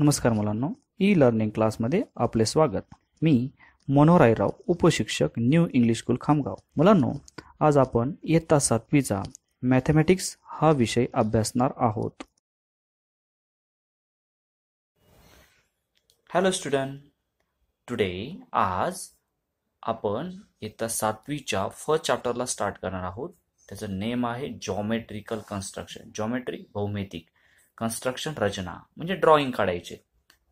नमस्कार मुलांनो, e learning क्लासमध्ये आपले स्वागत. मी मनोहर रायराव, उपशिक्षक, न्यू इंग्लिश स्कूल खामगाव. मुलांनो, आज आपण इयत्ता 7वीचा मॅथमॅटिक्स हा विषय अभ्यासणार आहोत. हॅलो स्टुडंट, टुडे आज आपण इयत्ता 7वीच्या फर्स्ट चॅप्टरला स्टार्ट करणार आहोत. त्याचं नेम आहे जॉमेट्रिकल कन्स्ट्रक्शन. जॉमेट्री भौमितिक, कन्स्ट्रक्शन रचना म्हणजे ड्रॉइंग काढायचे.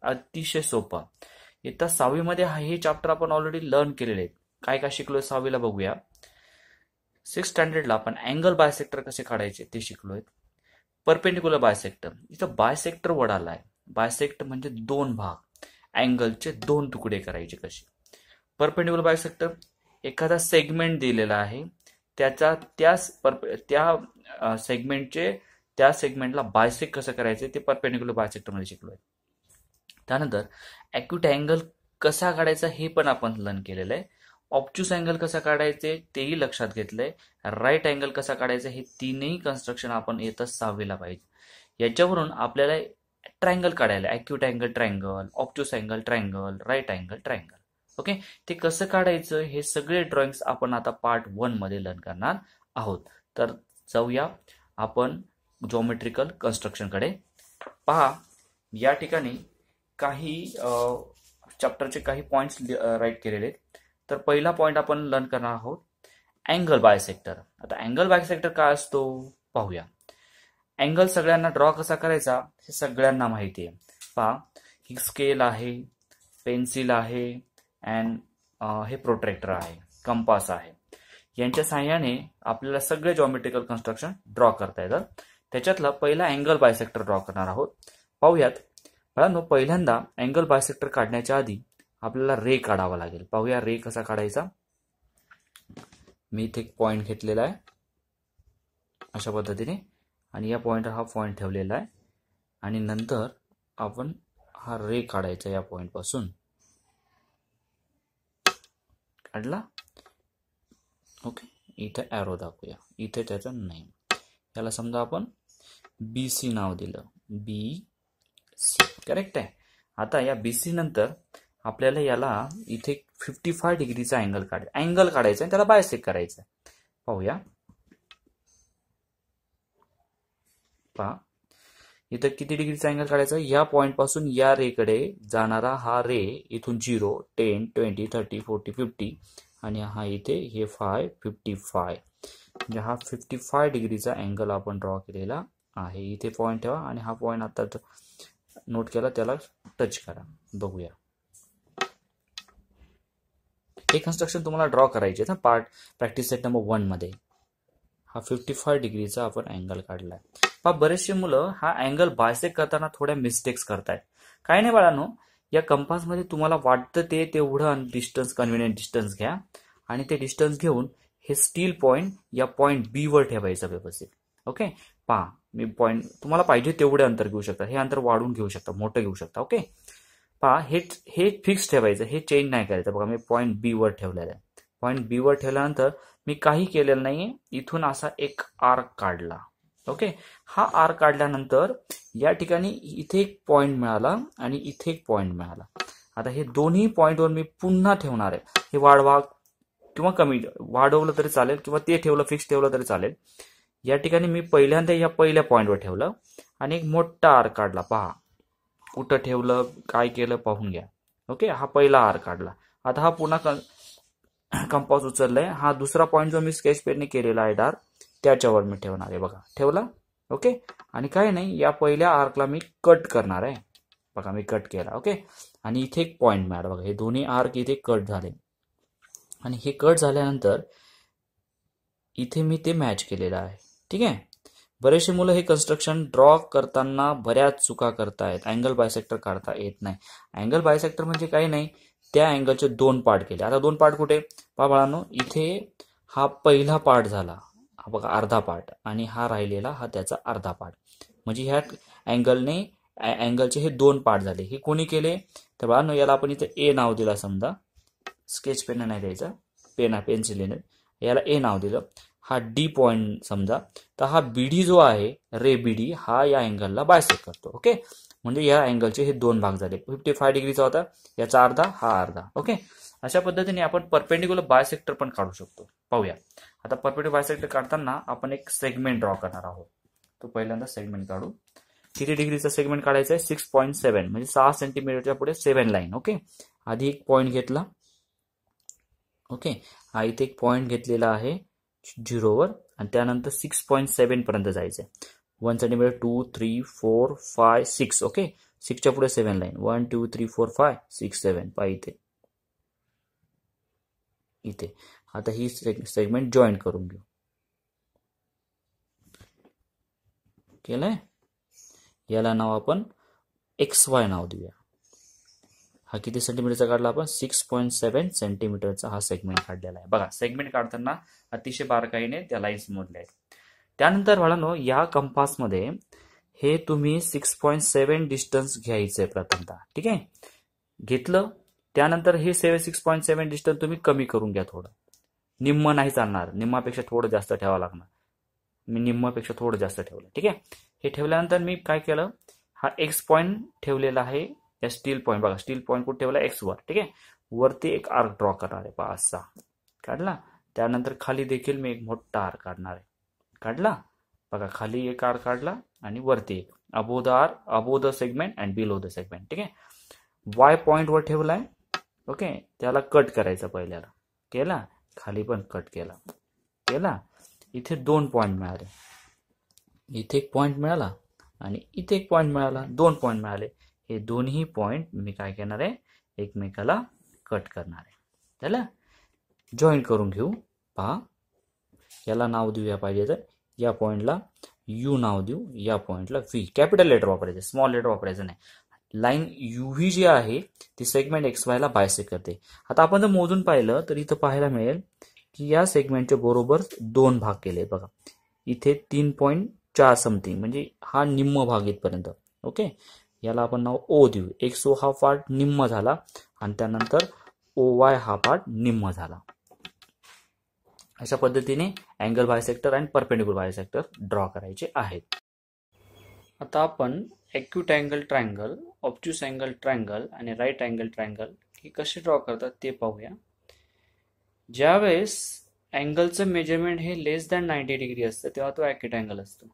अतिशय सोपं. इयत्ता 6वीमध्ये हे चॅप्टर आपण ऑलरेडी लर्न केलेले आहेत. काय काय शिकलोय 6वीला बघूया. 6th स्टँडर्डला आपण अँगल बायसेक्टर कसे काढायचे ते शिकलोय. परपेंडिक्युलर बायसेक्टर, इथं बायसेक्टर वर्ड आलाय. बायसेक्ट म्हणजे दोन भाग, अँगलचे दोन तुकडे करायचे कसे. परपेंडिक्युलर बायसेक्टर, एखादा सेगमेंट दिलेला आहे, त्याचा त्या सेगमेंटला बायसेक्ट कसं करायचे ते परपेंडिक्युलर बायसेक्टर मध्ये शिकलोय. त्यानंतर ॲक्यूट अँगल कसा काढायचा हे पण आपण लर्न केलेलं आहे. ऑब्च्युस अँगल कसा काढायचे तेही लक्षात घेतलंय. राईट अँगल कसा काढायचा हे तीनही कन्स्ट्रक्शन आपण येतं 6वीला पाहिजे. याच्यावरून आपल्याला ट्रायंगल काढायला, acute angle triangle, obtuse angle triangle, right angle triangle. Okay, ते कसं काढायचं हे सगळे ड्रॉइंग्स आपण आता पार्ट 1 मध्ये लर्न करणार आहोत. तर जाऊया आपण जॉमेट्रिकल कन्स्ट्रक्शनकडे. पहा, या ठिकाणी काही चॅप्टरचे काही पॉइंट्स राईट केलेले. तर पहिला पॉइंट आपण लर्न करणार आहोत अँगल बायसेक्टर. आता अँगल बायसेक्टर काय असतो पाहूया. अँगल सगळ्यांना ड्रॉ कसा करायचा हे सगळ्यांना माहिती आहे. पहा, ही स्केल आहे, पेन्सिल आहे, अँड हे प्रोट्रॅक्टर आहे, कंपास आहे. यांच्या साहाय्याने आपल्याला सगळे जॉमेट्रिकल कन्स्ट्रक्शन ड्रॉ करता येतात. त्याच्यातला पहिला अँगल बायसेक्टर ड्रॉ करणार आहोत. पाहूयात. मित्रांनो, पहिल्यांदा अँगल बायसेक्टर काढण्याच्या आधी आपल्याला रे काढावा लागेल. पाहूया रे कसा काढायचा. मी इथे एक पॉइंट घेतलेला आहे अशा पद्धतीने, आणि या पॉइंटवर हा पॉइंट ठेवलेला आहे, आणि नंतर आपण हा रे काढायचा या पॉइंट पासून. काढला. ओके, इथे ॲरो दाखवूया. इथे त्याचं नेम, याला समजा आपण BC नाव दिलं. BC करेक्ट आहे. आता या BC नंतर आपल्याला याला इथे 55 डिग्रीचा अँगल काढायचा आणि त्याला बायसेक्ट करायचं. पाहूया. पहा, इथं किती डिग्रीचा अँगल काढायचा. या पॉइंट पासून या रेकडे जाणारा हा रे इथून 0, 10, 20, 30, 40, 50 आणि हा इथे हे 55. म्हणजे हा 55 डिग्रीचा अँगल आपण ड्रॉ केलेला आहे. इथे पॉइंट ठेवा आणि हा पॉइंट आता नोट केला त्याला टच करा. बघूया. हे कन्स्ट्रक्शन तुम्हाला ड्रॉ करायचे ना पार्ट प्रॅक्टिस सेट नंबर 1 मध्ये. हा 55 डिग्रीचा आपण अँगल काढलाय. पहा, बरेचसे मुलं हा अँगल बायसेक्ट करताना थोड्या मिस्टेक्स करतायत. काय नाही बाळांनो, या कंपासमध्ये तुम्हाला वाटतं ते तेवढं डिस्टन्स, कन्व्हिनियंट डिस्टन्स घ्या आणि ते डिस्टन्स घेऊन हे स्टील पॉइंट या पॉइंट बी वर ठेवायचं व्यवस्थित. ओके, पहा, मी पॉइंट तुम्हाला पाहिजे तेवढे अंतर घेऊ शकता. हे अंतर वाढवून घेऊ शकता, मोठं घेऊ शकता. ओके, पहा, हे फिक्स ठेवायचं, हे चेंज नाही करायचं. बघा, मी पॉइंट बी वर ठेवलेला आहे. पॉइंट बी वर ठेवल्यानंतर मी काही केलेलं नाहीये. इथून असा एक आर्क काढला. ओके, हा आर्क काढल्यानंतर या ठिकाणी इथे एक पॉइंट मिळाला आणि इथे एक पॉइंट मिळाला. आता हे दोन्ही पॉइंटवर मी पुन्हा ठेवणार आहे. हे वाढवा किंवा कमी वाढवलं तरी चालेल, किंवा ते ठेवलं फिक्स ठेवलं तरी चालेल. या ठिकाणी मी पहिल्यांदा या पहिल्या पॉइंटवर ठेवलं आणि एक मोठा आर्क काढला. पहा, कुठं ठेवलं, काय केलं पाहून घ्या. ओके, हा पहिला आर्क काढला. आता हा पुन्हा कंपास उचललाय. हा दुसरा पॉइंट जो मी स्केच पेनने केलेला आहे डार्क, त्याच्यावर मी ठेवणार आहे. बघा, ठेवला. ओके, आणि काय नाही, या पहिल्या आर्कला मी कट करणार आहे. बघा, मी कट केला. ओके, आणि इथे एक पॉइंट मिळाला. बघा, हे दोन्ही आर्क इथे कट झाले, आणि हे कट झाल्यानंतर इथे मी ते मॅच केलेलं आहे. ठीक आहे. बरेचसे मुलं हे कन्स्ट्रक्शन ड्रॉ करताना बऱ्याच चुका करतायत. अँगल बायसेक्टर काढता येत नाही. अँगल बायसेक्टर म्हणजे काही नाही, त्या अँगलचे 2 पार्ट केले. आता 2 पार्ट कुठे पहा बाळांनो, इथे हा पहिला पार्ट झाला, हा बघा अर्धा पार्ट, आणि हा राहिलेला हा त्याचा अर्धा पार्ट. म्हणजे ह्या अँगलचे हे 2 पार्ट झाले. हे कोणी केले तर बाळांनो, याला आपण इथे ए नाव दिला. समजा स्केच पेन नाही द्यायचा, पेन्सिलीने याला ए नाव दिलं. हा डी पॉइंट समजा, तर हा बीडी जो आहे, रे बीडी, हा या अँगलला बायसेक्ट करतो. ओके, म्हणजे या अँगलचे हे दोन भाग झाले. 55 डिग्रीचा होता, याचा अर्धा, हा अर्धा. ओके, अशा पद्धतीने आपण परपेंडिक्युलर बायसेक्टर पण काढू शकतो. पाहूया. आता परपेंडिक्युलर बायसेक्टर काढताना आपण एक सेगमेंट ड्रॉ करणार आहोत. तो पहिल्यांदा सेगमेंट काढू. किती डिग्रीचा सेगमेंट काढायचा आहे? 6.7 म्हणजे 6 सेंटीमीटरच्या पुढे 7 लाईन. ओके, आधी एक पॉइंट घेतला. ओके, हा इथे एक पॉइंट घेतलेला आहे 0 वर आणि त्यानंतर 6.7 पर्यंत जायचंय. 1 सेंटीमीटर, 2, 3, 4, 5, 6. ओके, 6च्या पुढे 7 लाईन. 1, 2, 3, 4, 5, 6, 7. पहा इथे इथे. आता ही सेगमेंट जॉईन करून घेऊ. केलंय. याला नाव आपण XY नाव देऊया. हा किती सेंटीमीटरचा काढला आपण? 6.7 सेंटीमीटरचा हा सेगमेंट काढलेला आहे. बघा, सेगमेंट काढताना अतिशय बारकाईने त्या लाईन्स मोजल्या आहेत. त्यानंतर बाळांनो, या कंपासमध्ये हे तुम्ही 6.7 डिस्टन्स घ्यायचंय प्रथमतः. ठीक आहे, घेतलं. त्यानंतर हे 6.7 डिस्टन्स तुम्ही कमी करून घ्या थोडं. निम्म नाही चालणार, निम्मापेक्षा थोडं जास्त ठेवावं लागणार. मी निम्मापेक्षा थोडं जास्त ठेवलं. ठीक आहे, हे ठेवल्यानंतर मी काय केलं, हा एक्स पॉईंट ठेवलेला आहे. या स्टील पॉईंट, बघा स्टील पॉईंट कुठे ठेवला? एक्स वर. ठीक आहे, वरती एक आर्क ड्रॉ करणार आहे. पहा असा काढला. त्यानंतर खाली देखील मी एक मोठा आर्क काढणार आहे. काढला. बघा, खाली एक आर्क काढला आणि वरती एक. Above the arc, above the segment and below the segment. ठीक आहे, वाय पॉईंट वर ठेवलाय. ओके, त्याला कट करायचं पहिल्याला. केला. खाली पण कट केला. केला. इथे 2 पॉईंट मिळाले. इथे एक पॉईंट मिळाला आणि इथे एक पॉईंट मिळाला. 2 पॉईंट मिळाले. हे दोन्ही पॉईंट मी काय करणार आहे? एकमेकाला कट करणार आहे. त्याला जॉईन करून घेऊ. पहा, याला नाव देऊया पाहिजे तर. या पॉईंटला यू नाव देऊ, या पॉईंटला व्ही. कॅपिटल लेटर वापरायचं, स्मॉल लेटर वापरायचं नाही. लाईन UV जी आहे ती सेगमेंट XY ला बायसेक्ट करते. आता आपण जर मोजून पाहिलं तर इथं पाहायला मिळेल की या सेगमेंटचे बरोबर 2 भाग केले. बघा, इथे 3.4 समथिंग म्हणजे हा निम्म भाग इथपर्यंत. ओके, याला आपण नाव O देऊ. XO हा पार्ट निम्म झाला आणि त्यानंतर OY हा पार्ट निम्म झाला. अशा पद्धतीने अँगल बायसेक्टर आणि परपेंडिक्युलर बायसेक्टर ड्रॉ करायचे आहेत. आता आपण acute angle triangle, obtuse angle triangle आणि राईट अँगल ट्रायंगल हे कसे ड्रॉ करतात ते पाहूया. ज्यावेळेस अँगलचं मेजरमेंट हे लेस दॅन 90 डिग्री असतं तेव्हा तो ॲक्यूट अँगल असतो.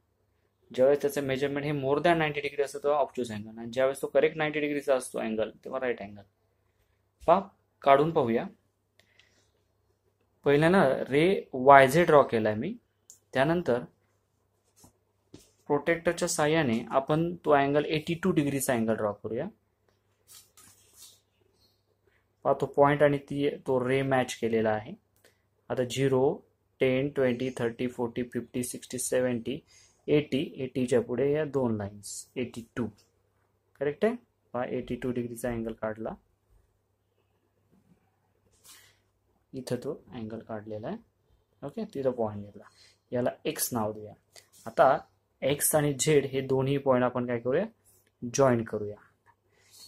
ज्यावेळेस त्याचं मेजरमेंट हे मोर दॅन 90 डिग्री असतं तेव्हा ऑब्ट्यूस अँगल. आणि ज्यावेळेस तो करेक्ट 90 डिग्रीचा असतो अँगल तेव्हा राईट अँगल. पहा, काढून पाहूया. पहिल्यानं रे YZ ड्रॉ केलाय मी. त्यानंतर प्रोटेक्टरच्या साह्याने आपण तो अँगल 82 डिग्रीचा अँगल ड्रॉ करूया. पहा, तो पॉइंट आणि तो रे मॅच केलेला आहे. आता 0, 10, 20, 30, 40, 50, 60, 70, 80च्या पुढे या 2 लाईन्स. 82 करेक्ट आहे. पहा, 82 डिग्रीचा अँगल काढला. इथं तो अँगल काढलेला आहे. ओके, तिथं पॉईंट घेतला. याला X नाव देऊया. आता X आणि Z हे दोन्ही पॉईंट आपण काय करूया? जॉईन करूया.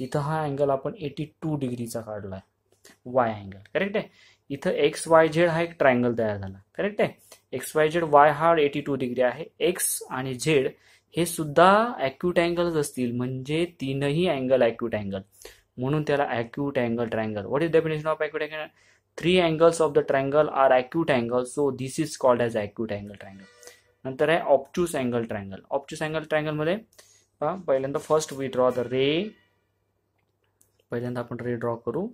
इथं हा अँगल आपण 82 डिग्रीचा काढलाय. Y अँगल करेक्ट आहे. इथं XYZ हा एक ट्रायंगल तयार झाला. करेक्ट आहे. XYZ Y हा 82 डिग्री आहे. X आणि Z हे सुद्धा ॲक्यूट अँगलच असतील म्हणजे तीनही अँगल ॲक्यूट अँगल, म्हणून त्याला acute angle triangle. What is definition of acute angle? 3 angles of the triangle are acute angles, so this is called as acute angle triangle. नंतर आहे obtuse angle triangle. Obtuse angle triangle मध्ये पहा, पहिल्यांदा first we draw the ray. पहिल्यांदा आपण ray draw करू.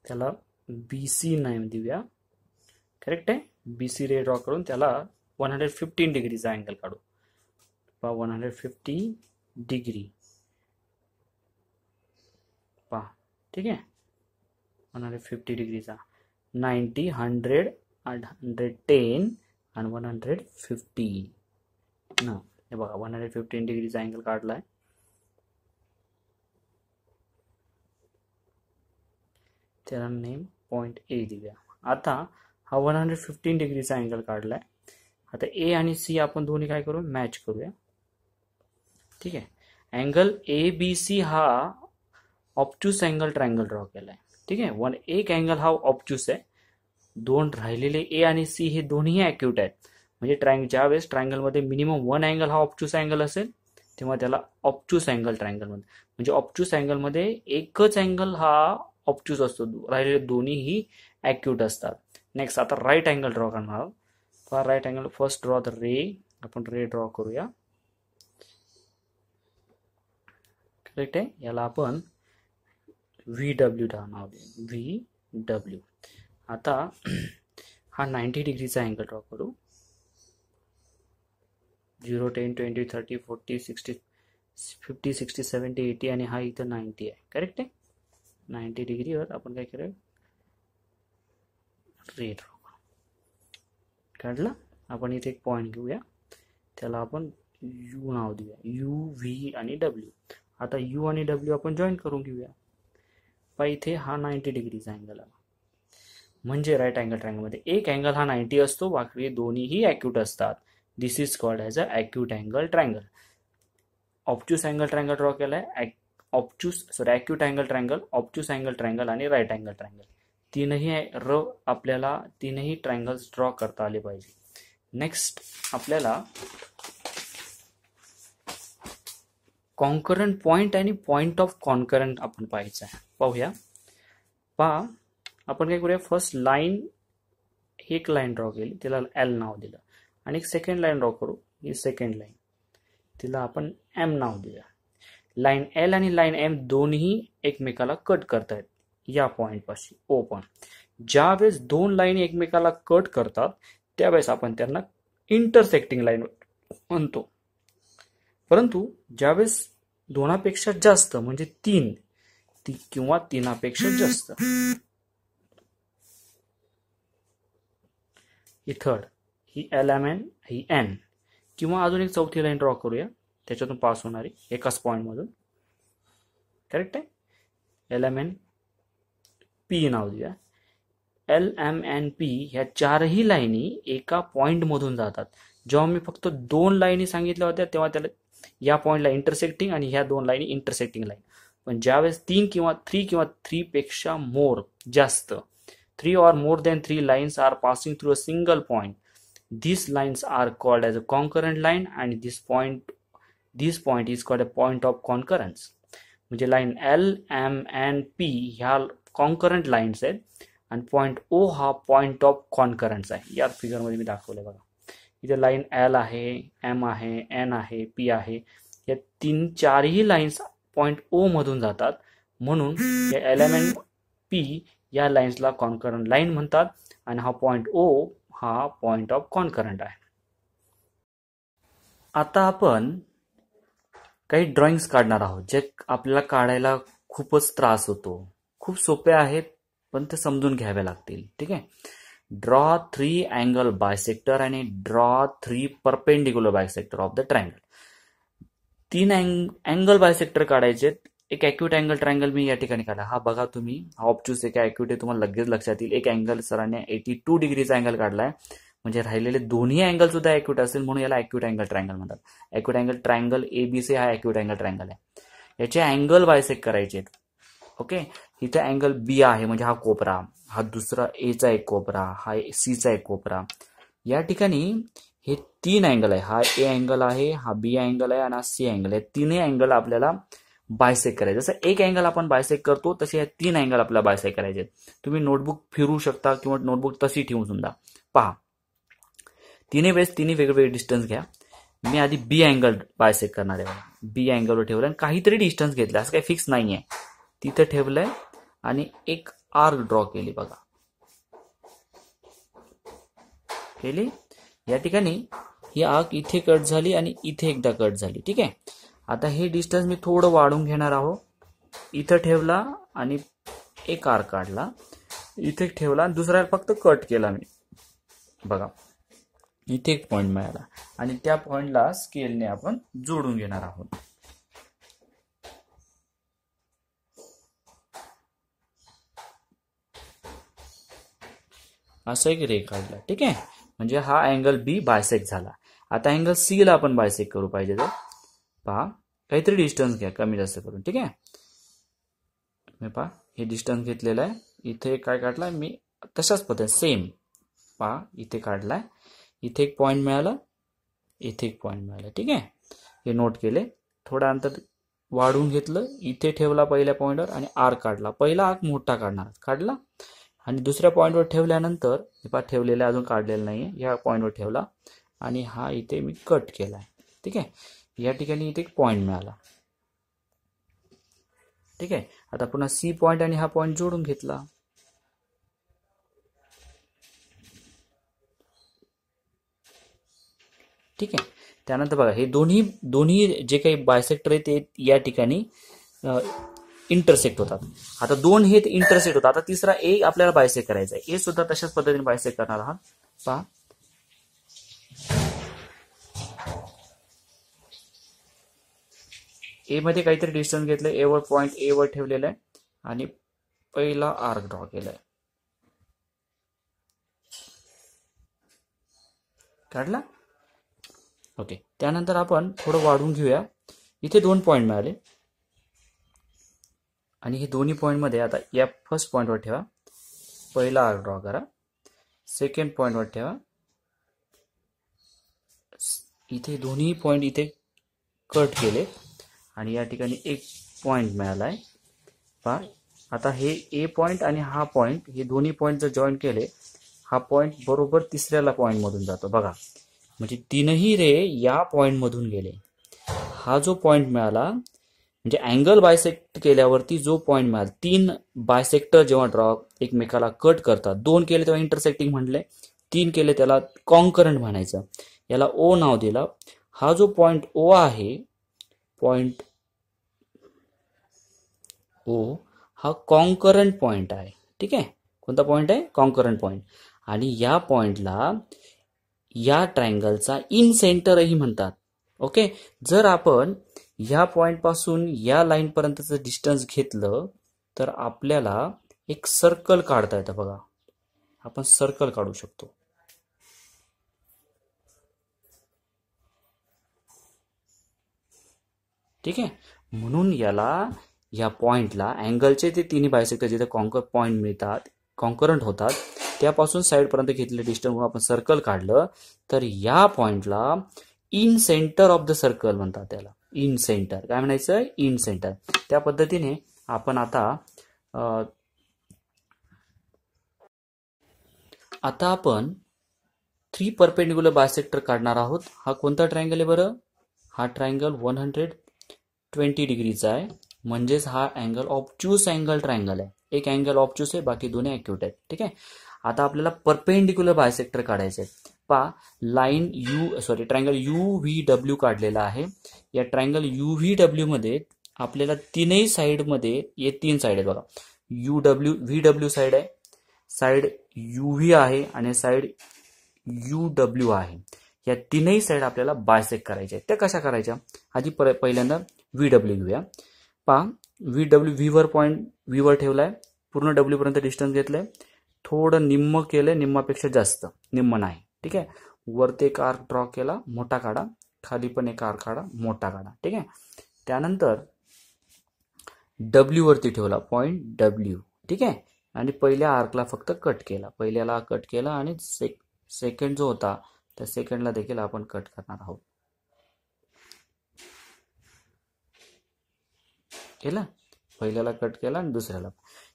त्याला BC नाव देऊया. करेक्ट आहे. BC रे ड्रॉ करून त्याला 115 डिग्रीचा अँगल काढू. पहा, 150 डिग्री. पहा, ठीक आहे. 150 डिग्रीचा 90, 100, 110 आणि 115 ना. हे बघा, 115 डिग्रीचा अँगल काढलाय. त्याला नेम पॉइंट A देऊया. आता हा 115 डिग्रीचा अँगल काढलाय. आता A आणि C आपण दोन्ही काय करू? मॅच करूया. ठीक आहे. अँगल ABC हा ऑब्ट्यूस अँगल ट्रायंगल ड्रॉ केलाय. ठीक आहे. एक अँगल हा ऑब्ट्यूस आहे. 2 राहिलेले A आणि C हे दोन्ही ॲक्यूट आहेत म्हणजे ज्यावेळेस ट्रायंगलमध्ये मिनिमम 1 अँगल हा ऑब्ट्यूस अँगल असेल तेव्हा त्याला ऑब्ट्यूस अँगल ट्रायंगल म्हणतात. म्हणजे ऑब्ट्यूस अँगलमध्ये एकच अँगल हा ऑब्ट्यूस असतो, राहिलेले दोन्हीही ॲक्यूट असतात. नेक्स्ट आता राईट अँगल ड्रॉ करणार आहोत. Right angle first draw the ray. आपण रे ड्रॉ करूया. करेक्ट आहे. याला आपण VW नाव देऊ. VW. आता हा 90 डिग्रीचा अँगल ड्रॉ करू. 0, 10, 20, 30, 40, 60, 50, 60, 70, 80 आणि हा इथं 90 आहे. करेक्ट आहे. 90 डिग्रीवर आपण काय करूया, रे ड्रॉ करू. काढला. आपण इथे एक पॉईंट घेऊया, त्याला आपण U नाव देऊया. U, V आणि W. आता U आणि W आपण जॉईन करून घेऊया. पहा इथे हा 90 डिग्रीचा अँगल आला. म्हणजे राईट अँगल ट्रायंगलमध्ये एक अँगल हा 90 असतो, बाकी दोन्हीही ॲक्यूट असतात. This is called as a acute angle triangle. Obtuse angle triangle draw केलाय. Acute angle triangle, obtuse angle triangle आणि राईट अँगल ट्रायंगल. आपल्याला तीनही ट्रायंगल्स ड्रॉ करता आले पाहिजे. नेक्स्ट आपल्याला कॉन्करंट पॉइंट आणि पॉइंट ऑफ कॉन्करंट आपण पाहायचं आहे. पाहूया. पहा आपण काय करूया, फर्स्ट लाईन, एक लाईन ड्रॉ केली, तिला L नाव दिलं. आणि एक सेकंड लाईन ड्रॉ करू. ही सेकंड लाईन, तिला आपण M नाव देऊया. लाईन L आणि लाईन M दोन्ही एकमेकाला कट करतायत या पॉइंटपाशी O पॉइंट. ज्यावेळेस दोन लाईन एकमेकाला कट करतात त्यावेळेस आपण त्यांना इंटरसेक्टिंग लाईन म्हणतो. परंतु ज्यावेळेस दोनापेक्षा जास्त म्हणजे 3 किंवा 3पेक्षा जास्त, ही थर्ड, ही LMN, ही N, किंवा अजून एक चौथी लाईन ड्रॉ करूया त्याच्यातून पास होणारी एकाच पॉइंट मधून. करेक्ट आहे. LMN P नाव देऊया. LMNP ह्या चारही लाईनी एका पॉइंट मधून जातात. जेव्हा मी फक्त 2 लाईनी सांगितल्या होत्या तेव्हा त्याला या पॉइंटला इंटरसेक्टिंग आणि ह्या 2 लाईनी इंटरसेक्टिंग लाईन. पण ज्यावेळेस 3 किंवा 3 पेक्षा मोर जास्त, 3 or more than 3 lines are passing through a single point, these lines are called as a concurrent line and this point is called a point of concurrence. म्हणजे line L, M and P ह्या concurrent lines आहेत आणि point O हा point of concurrence आहे. या फिगरमध्ये मी दाखवलंय बघा. इथे लाईन L आहे, M आहे, N आहे, P आहे. या 3-4ही लाईन्स पॉइंट O मधून जातात, म्हणून या LMNP या लाईन्सला कॉन्करंट लाईन म्हणतात आणि हा पॉइंट O हा पॉइंट ऑफ कॉन्करंट आहे. आता आपण काही ड्रॉइंग्स काढणार आहोत जे आपल्याला काढायला खूपच त्रास होतो. खूप सोपे आहेत पण ते समजून घ्यावे लागतील. ठीक आहे. ड्रॉ 3 अँगल बायसेक्टर आणि draw 3 perpendicular bisector of the triangle. 3 angle bisector काढायचे. एक ॲक्यूट अँगल ट्रायंगल मी या ठिकाणी काढला. हा बघा तुम्ही, हा ऑब्ट्यूस एक ॲक्यूट आहे, तुम्हाला लगेच लक्षात येईल. एक अँगल सरांनी 82 डिग्रीचा अँगल काढलाय, म्हणजे राहिलेले दोन्ही अँगल सुद्धा ॲक्यूट असेल म्हणून याला ॲक्यूट अँगल ट्रायंगल म्हणतात. ॲक्यूट अँगल ट्रायंगल ABC हा ॲक्यूट अँगल ट्रायंगल आहे. याचे अँगल बायसेक्ट करायचे. ओके. इथे अँगल B आहे म्हणजे हा कोपरा, हा दुसरा Aचा एक कोपरा, हा Cचा एक कोपरा. या ठिकाणी हे 3 अँगल आहे. हा A अँगल आहे, हा B अँगल आहे आणि हा C अँगल आहे. तीनही अँगल आपल्याला बायसेक्ट करायचे. जसं एक अँगल आपण बायसेक्ट करतो तसे हे 3 अँगल आपल्याला बायसेक्ट करायचे. तुम्ही नोटबुक फिरू शकता किंवा नोटबुक तशी ठेवून सुद्धा पहा. तिन्ही वेगवेगळे डिस्टन्स घ्या. मी आधी B अँगल बायसेक्ट करणार आहे. B अँगलवर ठेवलं आणि काहीतरी डिस्टन्स घेतलं, असं काही फिक्स नाहीये. तिथं ठेवलंय आणि एक आर्क ड्रॉ केली बघा. केली. या ठिकाणी ही आर्क इथे कट झाली आणि इथे एकदा कट झाली. ठीक आहे. आता हे डिस्टन्स मी थोडं वाढून घेणार आहोत. इथं ठेवला आणि एक आर्क काढला, इथे ठेवला आणि दुसरा फक्त कट केला मी. बघा इथे एक पॉइंट मिळाला आणि त्या पॉइंटला स्केलने आपण जोडून घेणार आहोत. असं एक रे काढला. ठीक आहे. म्हणजे हा अँगल B बायसेक्ट झाला. आता अँगल C ला आपण बायसेक्ट करू पाहिजे तर पहा, काहीतरी डिस्टन्स घ्या कमी जास्त करून. ठीक आहे. मी पहा हे डिस्टन्स घेतलेलं आहे. इथे काय काढलाय मी तशाच पद्धतीने सेम पहा इथे काढलाय. इथे एक पॉईंट मिळाला, इथे एक पॉईंट मिळाला. ठीक आहे, हे नोट केले. थोडं अंतर वाढवून घेतलं, इथे ठेवला पहिल्या पॉईंटवर आणि आर्क काढला. पहिला आर्क मोठा काढला आणि दुसऱ्या पॉईंटवर ठेवल्यानंतर हे ठेवलेला अजून काढलेला नाहीये, या पॉईंटवर ठेवला आणि हा इथे मी कट केलाय. ठीक आहे, या ठिकाणी इथे एक पॉईंट मिळाला. ठीक आहे, आता पुन्हा सी पॉईंट आणि हा पॉईंट जोडून घेतला. ठीक आहे, त्यानंतर बघा हे दोन्ही जे काही बायसेक्टर आहे ते या ठिकाणी इंटरसेक्ट होतात. आता दोन हे इंटरसेक्ट होतात. आता तिसरा ए आपल्याला बायसेक्ट करायचा आहे. ए सुद्धा तशाच पद्धतीने बायसेक्ट करणार आहात. पहा, ए मध्ये काहीतरी डिस्टन्स घेतलंय, ए वर पॉईंट ए वर ठेवलेला आहे आणि पहिला आर्क ड्रॉ केलाय. काढला. ओके, त्यानंतर आपण थोडं वाढवून घेऊया. इथे 2 पॉईंट मिळाले आणि हे दोन्ही पॉईंट मध्ये आता या फर्स्ट पॉईंटवर ठेवा, पहिला आर्क ड्रॉ करा. सेकंड पॉईंटवर ठेवा, इथे दोन्ही पॉईंट इथे कट केले आणि या ठिकाणी एक पॉईंट मिळालाय. पहा, आता हे ए पॉईंट आणि हा पॉईंट, हे दोन्ही पॉईंट जर जॉईन केले, हा पॉईंट बरोबर तिसऱ्याला पॉईंट मधून जातो. बघा, म्हणजे तीनही रे या पॉईंट मधून गेले. हा जो पॉईंट मिळाला म्हणजे अँगल बायसेक्ट केल्यावरती जो पॉईंट मिळाला, 3 बायसेक्टर जेव्हा ड्रॉ एकमेकाला कट करतात, 2 केले तेव्हा इंटरसेक्टिंग म्हटले, 3 केले त्याला कॉन्करंट म्हणायचं. याला ओ नाव दिलं. हा जो पॉईंट ओ आहे, पॉईंट ओ हा कॉन्करंट पॉईंट आहे. ठीक आहे, कोणता पॉईंट आहे? Concurrent point. आणि या पॉईंटला या ट्रायंगलचा इन सेंटरही म्हणतात. ओके, जर आपण या पॉइंट पासून या लाईन पर्यंतचं डिस्टन्स घेतलं तर आपल्याला एक सर्कल काढता येतं. बघा, आपण सर्कल काढू शकतो. ठीक आहे, म्हणून या पॉइंटला अँगलचे ते तिन्ही बायसेक्टर जिथे पॉइंट मिळतात, कॉन्करंट होतात, त्यापासून साइड पर्यंत घेतलेले डिस्टन्स आपण सर्कल काढलं तर या पॉइंटला in centre of the circle म्हणतात. त्याला इन सेंटर काय म्हणायचं? In centre. त्या पद्धतीने आपण आता आपण 3 परपेंडिक्युलर बायसेक्टर काढणार आहोत. हा कोणता ट्रायंगल आहे बरं? हा ट्रायंगल 120 डिग्रीचा आहे, म्हणजेच हा अँगल ऑब्ट्यूस अँगल ट्रायंगल आहे. एक अँगल ऑब्ट्यूस आहे, बाकी दोन्ही ॲक्यूट आहेत. ठीक आहे, आता आपल्याला परपेंडिक्युलर बायसेक्टर काढायचे आहेत. पहा, लाईन ट्रायंगल UVW काढलेला आहे. या ट्रायंगल UVW मध्ये आपल्याला तीनही साइड मध्ये, हे 3 साइड आहेत बघा, VW साइड आहे, साइड UV आहे आणि साइड UW आहे. या तीनही साइड आपल्याला बायसेक्ट करायच्या आहेत. त्या कशा करायच्या? आधी पहिल्यांदा VW घेऊया. पहा, व्ही वर पॉईंट व्ही वर ठेवलाय, पूर्ण W पर्यंत डिस्टन्स घेतलंय, थोडं निम्म केलंय, निम्मापेक्षा जास्त, निम्म नाही. ठीक आहे, वरती एक आर्क ड्रॉ केला, मोठा काढा, खाली पण एक आर्क काढा, मोठा काढा. ठीक आहे, त्यानंतर W वरती ठेवला पॉईंट W. ठीक आहे, आणि पहिल्या आर्कला फक्त कट केला, पहिल्याला कट केला आणि सेकंड जो होता त्या सेकंडला देखील आपण कट करणार आहोत. केला, पहिल्याला कट केला आणि दुसऱ्याला.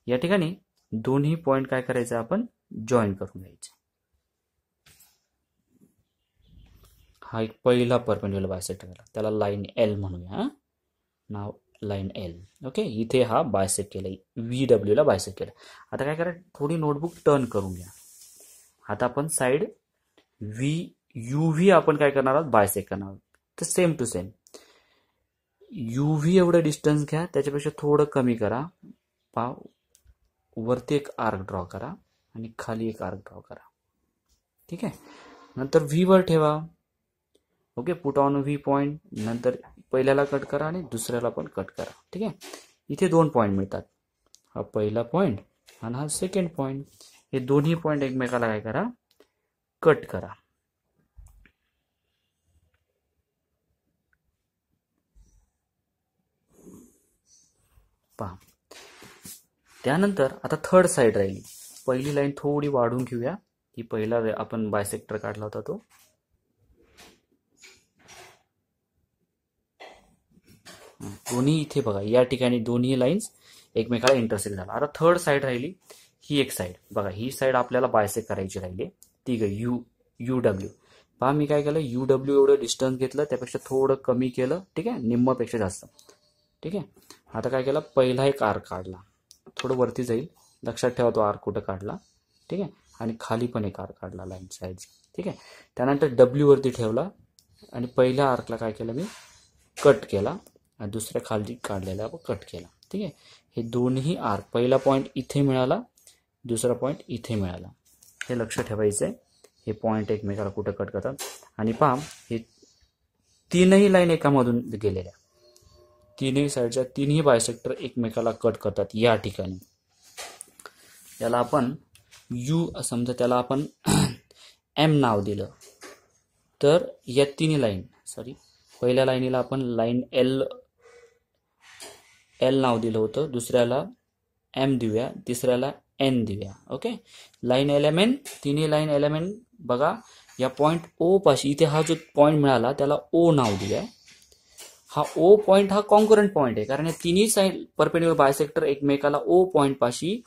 या ठिकाणी दोन्ही पॉइंट काय करायचं? आपण जॉईन करून घ्यायचे. हा एक पहिला परपेंडिक्युलर बायसेक्टर केला, त्याला लाईन L म्हणूया. नाव लाईन L. ओके, इथे हा बायसेक्ट केला, VW ला बायसेक्ट केला. आता काय करा, थोडी नोटबुक टर्न करून घ्या. आता आपण साइड UV आपण काय करणार आहोत? बायसेक्ट करणार आहोत. तर सेम टू सेम UV एवढं डिस्टन्स घ्या, त्याच्यापेक्षा थोडं कमी करा. वरती एक आर्क ड्रॉ करा आणि खाली एक आर्क ड्रॉ करा. ठीक आहे, नंतर V वर ठेवा. Okay, put on V point. नंतर पहिल्याला कट करा आणि दुसऱ्याला पण कट करा. ठीक आहे, इथे 2 पॉइंट मिळतात, हा पहिला पॉइंट आणि हा सेकंड पॉइंट. हे दोन्ही पॉइंट एकमेकाला काय करा? कट करा. पहा, त्यानंतर आता थर्ड साइड राहिली. पहिली लाईन थोडी वाढून घेऊया, ही पहिला आपण बायसेक्टर काढला होता तो. दोन्ही इथे बघा या ठिकाणी दोन्ही लाईन्स एकमेकाला इंटरसेक्ट झाला. आता थर्ड साइड राहिली ही एक साइड बघा, ही साइड आपल्याला बायसेक्ट करायची राहिली. ठीक आहे, UW पहा मी काय केलं, UW एवढं डिस्टन्स घेतलं, त्यापेक्षा थोडं कमी केलं. ठीक आहे, निम्मपेक्षा जास्त. ठीक आहे, आता काय केलं, पहिला एक आर्क काढला, थोडं वरती जाईल, लक्षात ठेवा तो आर्क कुठं काढला. ठीक आहे, आणि खाली पण एक आर्क काढला लाईन साईड. ठीक आहे, त्यानंतर W वरती ठेवला आणि पहिल्या आर्कला काय केलं मी कट केला आणि दुसऱ्या खाली काढलेला कट केला. ठीक आहे, हे दोन्ही आर्क, पहिला पॉईंट इथे मिळाला, दुसरा पॉईंट इथे मिळाला, हे लक्ष ठेवायचं आहे. हे पॉईंट एकमेकाला कुठं कट करतात. आणि पहा हे तीनही लाईन एकामधून गेलेल्या, तीनही साईडच्या तीनही बायसेक्टर एकमेकाला कट करतात या ठिकाणी. याला आपण समजा त्याला आपण M नाव दिलं, तर या तिन्ही लाईन पहिल्या लाईनीला आपण लाईन L नाव दिलं होतं, दुसऱ्याला M देऊया, तिसऱ्याला N देऊया. ओके, लाईन एलिमेंट, तिन्ही लाईन एलिमेंट बघा या पॉईंट O पाशी, इथे हा जो पॉईंट मिळाला त्याला O नाव देऊया. हा O पॉईंट हा कॉन्करंट पॉईंट आहे, कारण या तिन्ही साईड परपेंडिक्युलर बायसेक्टर एकमेकाला O पॉईंट पाशी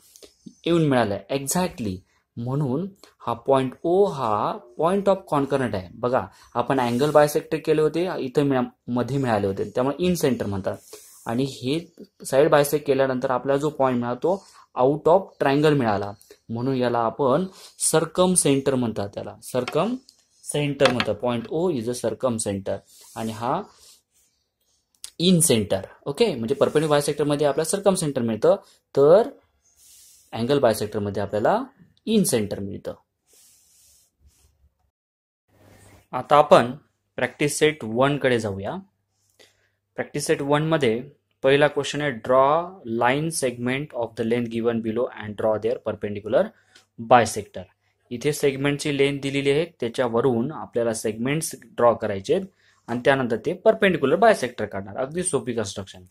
येऊन मिळालाय एक्झॅक्टली, म्हणून हा पॉईंट O हा पॉईंट ऑफ कॉन्करंट आहे. बघा आपण अँगल बायसेक्टर केले होते, इथं मध्ये मिळाले होते, त्यामुळे इन सेंटर म्हणतात. आणि हे साईड बायसेक्ट केल्यानंतर आपल्याला जो पॉईंट मिळाला तो आउट ऑफ ट्रायंगल मिळाला, म्हणून याला आपण सर्कम सेंटर म्हणतात. त्याला सर्कम सेंटर म्हणतात. Point O is a circum centre आणि हा इन सेंटर. ओके, म्हणजे परपेंडिक्युलर बायसेक्टर मध्ये आपल्याला सर्कम सेंटर मिळतं, तर अँगल बायसेक्टर मध्ये आपल्याला इन सेंटर मिळतं. आता आपण प्रॅक्टिस सेट 1 कडे जाऊया. प्रॅक्टिस सेट 1 मध्ये पहिला क्वेश्चन आहे, draw line segment of the length given below and draw their perpendicular bisector. इथे सेगमेंटची लेंथ दिलेली आहे, त्याच्यावरून आपल्याला सेगमेंट्स ड्रॉ करायचे आणि त्यानंतर ते परपेंडिक्युलर बायसेक्टर काढणार. अगदी सोपी कन्स्ट्रक्शन.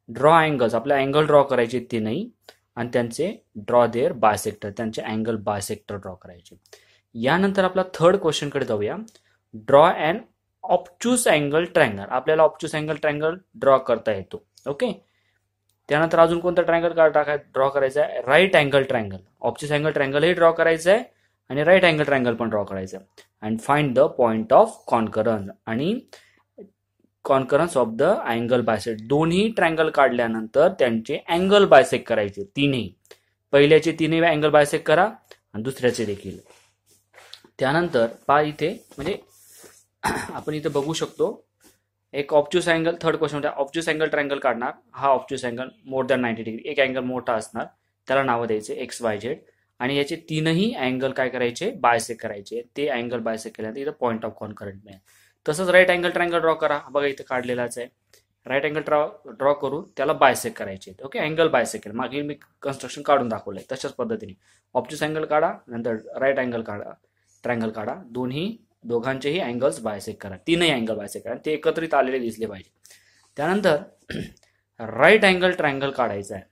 ड्रॉ अँगल्स, आपल्या अँगल ड्रॉ करायचे ते नाही, आणि त्यांचे ड्रॉ देअर बायसेक्टर, त्यांचे अँगल बायसेक्टर ड्रॉ करायचे. यानंतर आपला थर्ड क्वेश्चन कडे जाऊया. Draw and obtuse angle triangle. आपल्याला ऑब्च्युस अँगल ट्रायंगल ड्रॉ करता येतो. ओके, त्यानंतर अजून कोणता ट्रायंगल ड्रॉ करायचा आहे, right angle triangle. Obtuse angle triangle हे ड्रॉ करायचं आहे आणि राईट अँगल ट्रायंगल पण ड्रॉ करायचं आहे. And find the point of concurrence आणि concurrence of the angle bisect. दोन्ही ट्रायंगल काढल्यानंतर त्यांचे अँगल बायसेक्ट करायचे. तीनही, पहिल्याचे तीनही अँगल बायसेक्ट करा आणि दुसऱ्याचे देखील. त्यानंतर पहा इथे, म्हणजे आपण इथे बघू शकतो एक ऑब्च्युस अँगल, थर्ड क्वेश्चन मध्ये ऑब्च्युस अँगल ट्रायंगल काढणार. हा ऑब्च्युस अँगल मोर दॅन 90 डिग्री, एक अँगल मोठा असणार, त्याला नावं द्यायचे XYZ, आणि याचे तीनही अँगल काय करायचे, बायसेक्ट करायचे. ते अँगल बायसेक्ट केल्यानंतर इथं पॉईंट ऑफ कॉन्करंट मिळेल. तसंच राईट अँगल ट्रायंगल ड्रॉ करा. बघा इथे काढलेलाच आहे. राईट अँगल ड्रॉ करून त्याला बायसेक्ट करायचे. ओके, अँगल बायसेक्ट केलं, मागील मी कन्स्ट्रक्शन काढून दाखवलंय तशाच पद्धतीने. ऑब्च्युस अँगल काढा, नंतर राईट अँगल काढा, ट्रायंगल काढा, दोघांचेही अँगल्स बायसेक्ट करा, तीनही अँगल बायसेक्ट करा, ते एकत्रित आलेले दिसले पाहिजे. त्यानंतर राईट अँगल ट्रायंगल काढायचं आहे.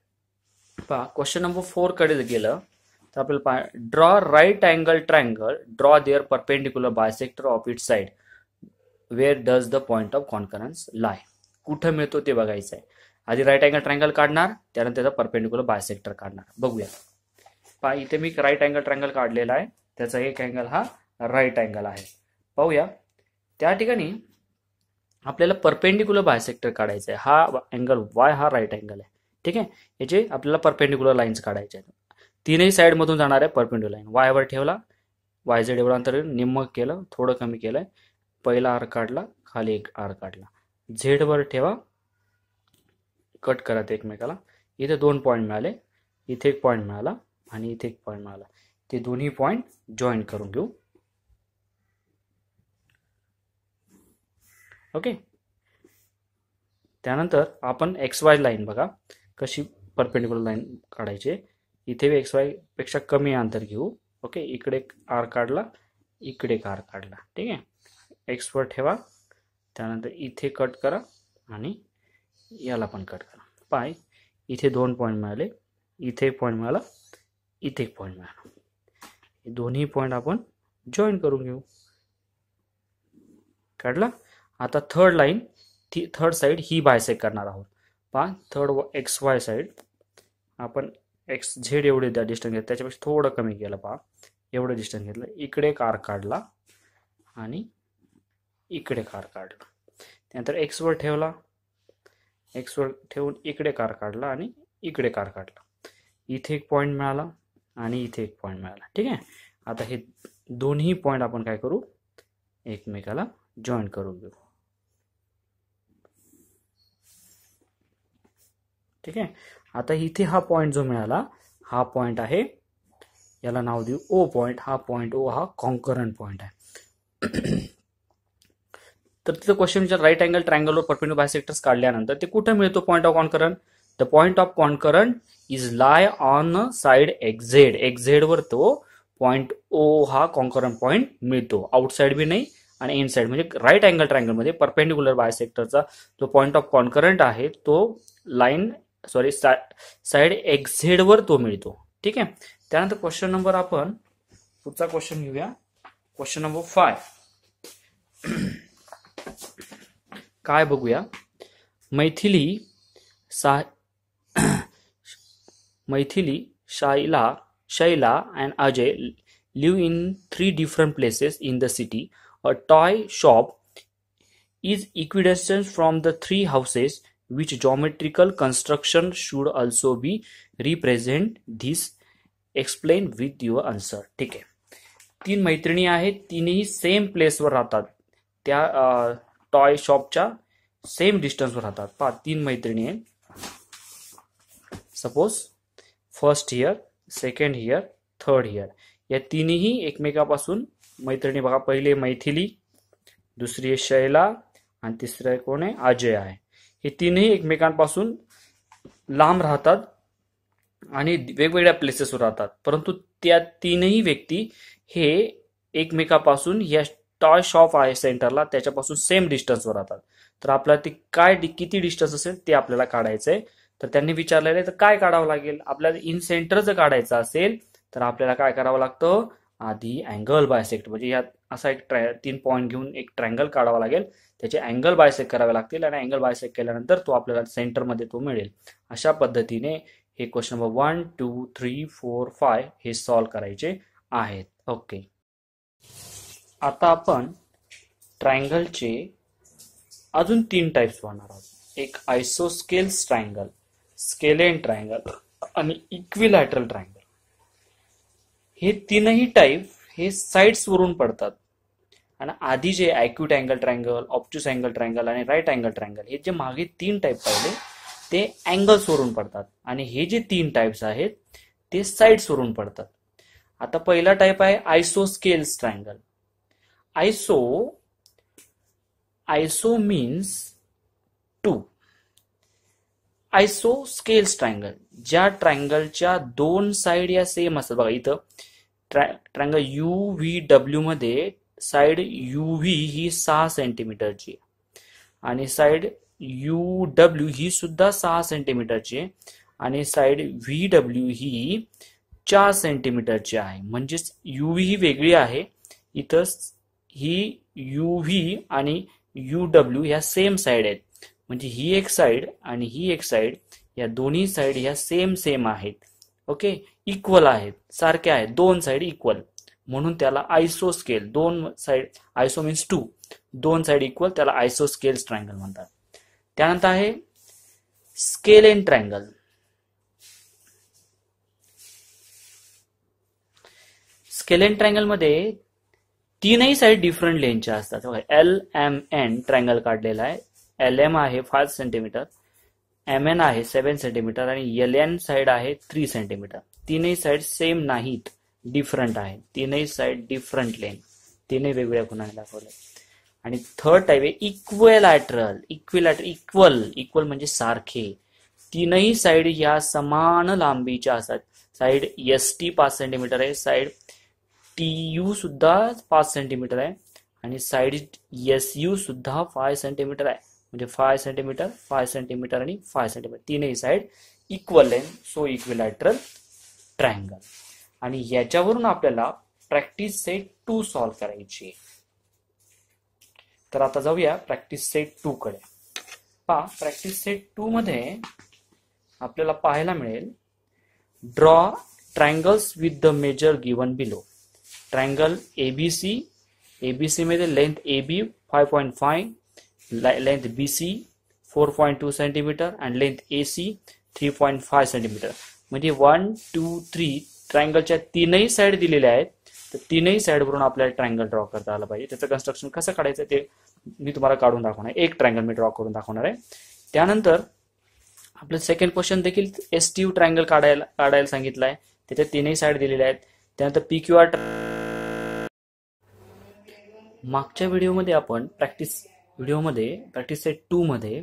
पहा क्वेश्चन नंबर 4 कडे गेलं तर आपल्याला draw right angle triangle, draw their perpendicular bisector of it side, where does the point of concurrence lie. कुठं मिळतो ते बघायचं आहे. आधी राईट अँगल ट्रायंगल काढणार, त्यानंतर त्याचा परपेंडिक्युलर बायसेक्टर काढणार. बघूया. पहा इथे मी राईट अँगल ट्रायंगल काढलेला आहे, त्याचा एक अँगल हा राईट अँगल आहे. पाहूया, त्या ठिकाणी आपल्याला परपेंडिक्युलर बायसेक्टर काढायचा आहे. हा अँगल Y हा राईट अँगल आहे. ठीक आहे, याचे आपल्याला परपेंडिक्युलर लाईन्स काढायचे आहेत. तीनही साइड मधून जाणार आहे परपेंडिक्युलर लाईन. Y वर ठेवला, YZ एवढं अंतर निम्म केलं, थोडं कमी केलंय, पहिला आर्क काढला, खाली एक आर्क काढला. Z वर ठेवा, कट करा ते एकमेकाला. इथे 2 पॉईंट मिळाले, इथे एक पॉईंट मिळाला आणि इथे एक पॉईंट मिळाला. ते दोन्ही पॉईंट जॉईन करून घेऊ. ओके, त्यानंतर आपण XY लाईन बघा कशी परपेंडिक्युलर लाईन काढायची. इथे XY पेक्षा कमी अंतर घेऊ. ओके, इकडे एक आर्क काढला, इकडे एक आर्क काढला. ठीक आहे, X वर ठेवा, त्यानंतर इथे कट करा आणि याला पण कट करा. पाय इथे 2 पॉईंट मिळाले, इथे एक पॉईंट मिळाला, इथे एक पॉईंट मिळाला. हे दोन्ही पॉइंट आपण जॉईन करून घेऊ. काढला. आता थर्ड लाईन थर्ड साइड ही बायसेक्ट करणार आहोत. पहा थर्ड एक्स वाय साइड आपण एक्स झेड एवढे त्या डिस्टन्स घेतलं, त्याच्यापेक्षा थोडं कमी केलं. पहा एवढं डिस्टन्स घेतलं, इकडे कार काढला आणि इकडे कार काढला. त्यानंतर एक्स वर ठेवला, एक्स वर ठेवून इकडे कार काढला आणि इकडे कार काढला. इथे एक पॉइंट मिळाला आणि इथे एक पॉइंट मिळाला. ठीक आहे. आता हे दोन्ही पॉइंट आपण काय करू, एकमेकाला जॉईन करून घेऊ. ठीक आहे. आता इथे हा पॉइंट जो मिळाला, हा पॉइंट आहे, याला नाव देऊ ओ पॉइंट. हा पॉइंट ओ हा कॉन्करंट पॉइंट आहे. तर तिथं क्वेश्चन विचार राईट अँगल ट्रायंगलवर परपेंडिक्युलर बायसेक्टर्स काढल्यानंतर ते कुठे मिळतो point of concurrent. The point of concurrent is lie on side XZ. XZ वर तो पॉइंट ओ हा कॉन्करंट पॉइंट मिळतो. आउटसाइड बी नाही आणि इनसाइड. म्हणजे राईट अँगल ट्रायंगल मध्ये परपेंडिक्युलर बायसेक्टरचा जो पॉइंट ऑफ कॉन्करंट आहे तो लाईन साइड एक्झेड वर तो मिळतो. ठीक आहे. त्यानंतर क्वेश्चन नंबर आपण पुढचा क्वेश्चन घेऊया. क्वेश्चन नंबर 5 काय बघूया. Maithili Shaila and Ajay live in 3 different places in the city. A toy shop is equidistant from the 3 houses. Which geometrical construction should also be represent this? Explain with your answer. ठीक आहे. 3 मैत्रिणी आहेत, तीनही same प्लेसवर राहतात. त्या toy शॉपच्या same डिस्टन्सवर राहतात. पहा 3 मैत्रिणी आहेत. Suppose first here, second here, third here. या तिन्ही एकमेकापासून मैत्रिणी. बघा पहिले मैथिली, दुसरी आहे शैला आणि तिसरं कोण आहे, अजय आहे. हे तीनही एकमेकांपासून लांब राहतात आणि वेगवेगळ्या प्लेसेसवर राहतात. परंतु त्या तीनही व्यक्ती हे एकमेकापासून या टॉय शॉप आहे सेंटरला त्याच्यापासून सेम डिस्टन्सवर राहतात. तर आपल्याला ते काय किती डिस्टन्स असेल ते आपल्याला काढायचंय. तर त्यांनी विचारलेलं आहे तर काय काढावं लागेल. आपल्याला इन सेंटर जर काढायचं असेल तर आपल्याला काय करावं लागतं, आधी अँगल बायसेक्ट म्हणजे यात असा एक 3 पॉईंट घेऊन एक ट्रायंगल काढावा लागेल. त्याचे अँगल बायसेक्ट करावे लागतील आणि अँगल बायसेक्ट केल्यानंतर तो आपल्याला सेंटरमध्ये तो मिळेल. अशा पद्धतीने हे क्वेश्चन नंबर 1, 2, 3, 4, 5 हे सॉल्व्ह करायचे आहेत. ओके. आता आपण ट्रायंगलचे अजून 3 टाइप्स पाहणार आहोत. एक आयसोस्केल्स ट्रायंगल, स्केलेन ट्रायंगल आणि इक्विलॅटरल ट्रायंगल. हे तीनही टाइप हे साइड्स वरून पडतात. आणि आधी जे acute angle triangle, obtuse angle triangle आणि राईट अँगल ट्रायंगल हे जे मागे 3 टाइप पाहिले ते अँगल्स वरून पडतात आणि हे जे 3 टाइप्स आहेत ते साइड्स वरून पडतात. आता पहिला टाइप आहे isosceles triangle. Iso means 2. Isosceles triangle ज्या ट्रायंगलच्या 2 साइड या सेम असतात. बघा इथं ट्रायंगल UVW मध्ये साइड UV ही 6 सेंटीमीटरची आणि साइड UW ही सुद्धा 6 सेंटीमीटरची आहे आणि साइड VW ही 4 सेंटीमीटरची आहे. म्हणजेच UV ही वेगळी आहे. इथं ही UV आणि UW ह्या सेम साइड आहेत. म्हणजे ही एक साइड आणि ही एक साइड या दोन्ही साइड ह्या सेम आहेत. ओके, इक्वल आहेत, सारख्या आहेत. 2 साइड इक्वल म्हणून त्याला आयसोस्केल. 2 साइड आयसो मीन्स 2. 2 साइड इक्वल त्याला आयसोस्केल्स ट्रायंगल म्हणतात. त्यानंतर आहे स्केलेन ट्रायंगल. स्केलेन ट्रायंगल मध्ये 3ही साइड डिफरंट लेंथच्या असतात. LMN ट्रायंगल काढलेला आहे. LM आहे 5 सेंटीमीटर, MN आहे 7 सेंटीमीटर आणि LN साइड आहे 3 सेंटीमीटर. 3ही साइड सेम नाहीत, डिफरंट आहे. 3ही साइड डिफरंट लेंथ, 3ही वेगवेगळ्या खुणाने दाखवले. आणि थर्ड टाइप आहे इक्विलॅटरल. इक्वल म्हणजे सारखे. 3ही साइड या समान लांबीच्या असतात. साइड ST 5 सेंटीमीटर आहे, साइड TU सुद्धा 5 सेंटीमीटर आहे आणि साइड SU सुद्धा 5 सेंटीमीटर आहे. म्हणजे 5 सेंटीमीटर, 5 सेंटीमीटर आणि 5 सेंटीमीटर. 3ही side equal length, so equilateral triangle. आणि याच्यावरून आपल्याला प्रॅक्टिस सेट 2 सॉल्व्ह करायची. तर आता जाऊया प्रॅक्टिस सेट 2 कडे. पहा, प्रॅक्टिस सेट 2 मध्ये आपल्याला पाहायला मिळेल, draw triangles with the measure given below. Triangle ABC, ABC मध्ये length AB 5.5, length BC 4.2 centimetre आणि लेंथ AC 3.5 सेंटीमीटर. म्हणजे 1, 2, 3 ट्रायंगलच्या तीनही साइड दिलेल्या आहेत. तर तीनही साइडवरून आपल्याला ट्रायंगल ड्रॉ करता आलं पाहिजे. त्याचं कन्स्ट्रक्शन कसं काढायचं ते मी तुम्हाला काढून दाखवणार आहे. एक ट्रायंगल मी ड्रॉ करून दाखवणार आहे. त्यानंतर आपलं सेकंड क्वेश्चन देखील एसटीयू ट्रायंगल काढायला सांगितलं आहे. त्याच्या तीनही साइड दिलेल्या आहेत. त्यानंतर PQR. मागच्या व्हिडिओमध्ये आपण प्रॅक्टिस सेट 2 मध्ये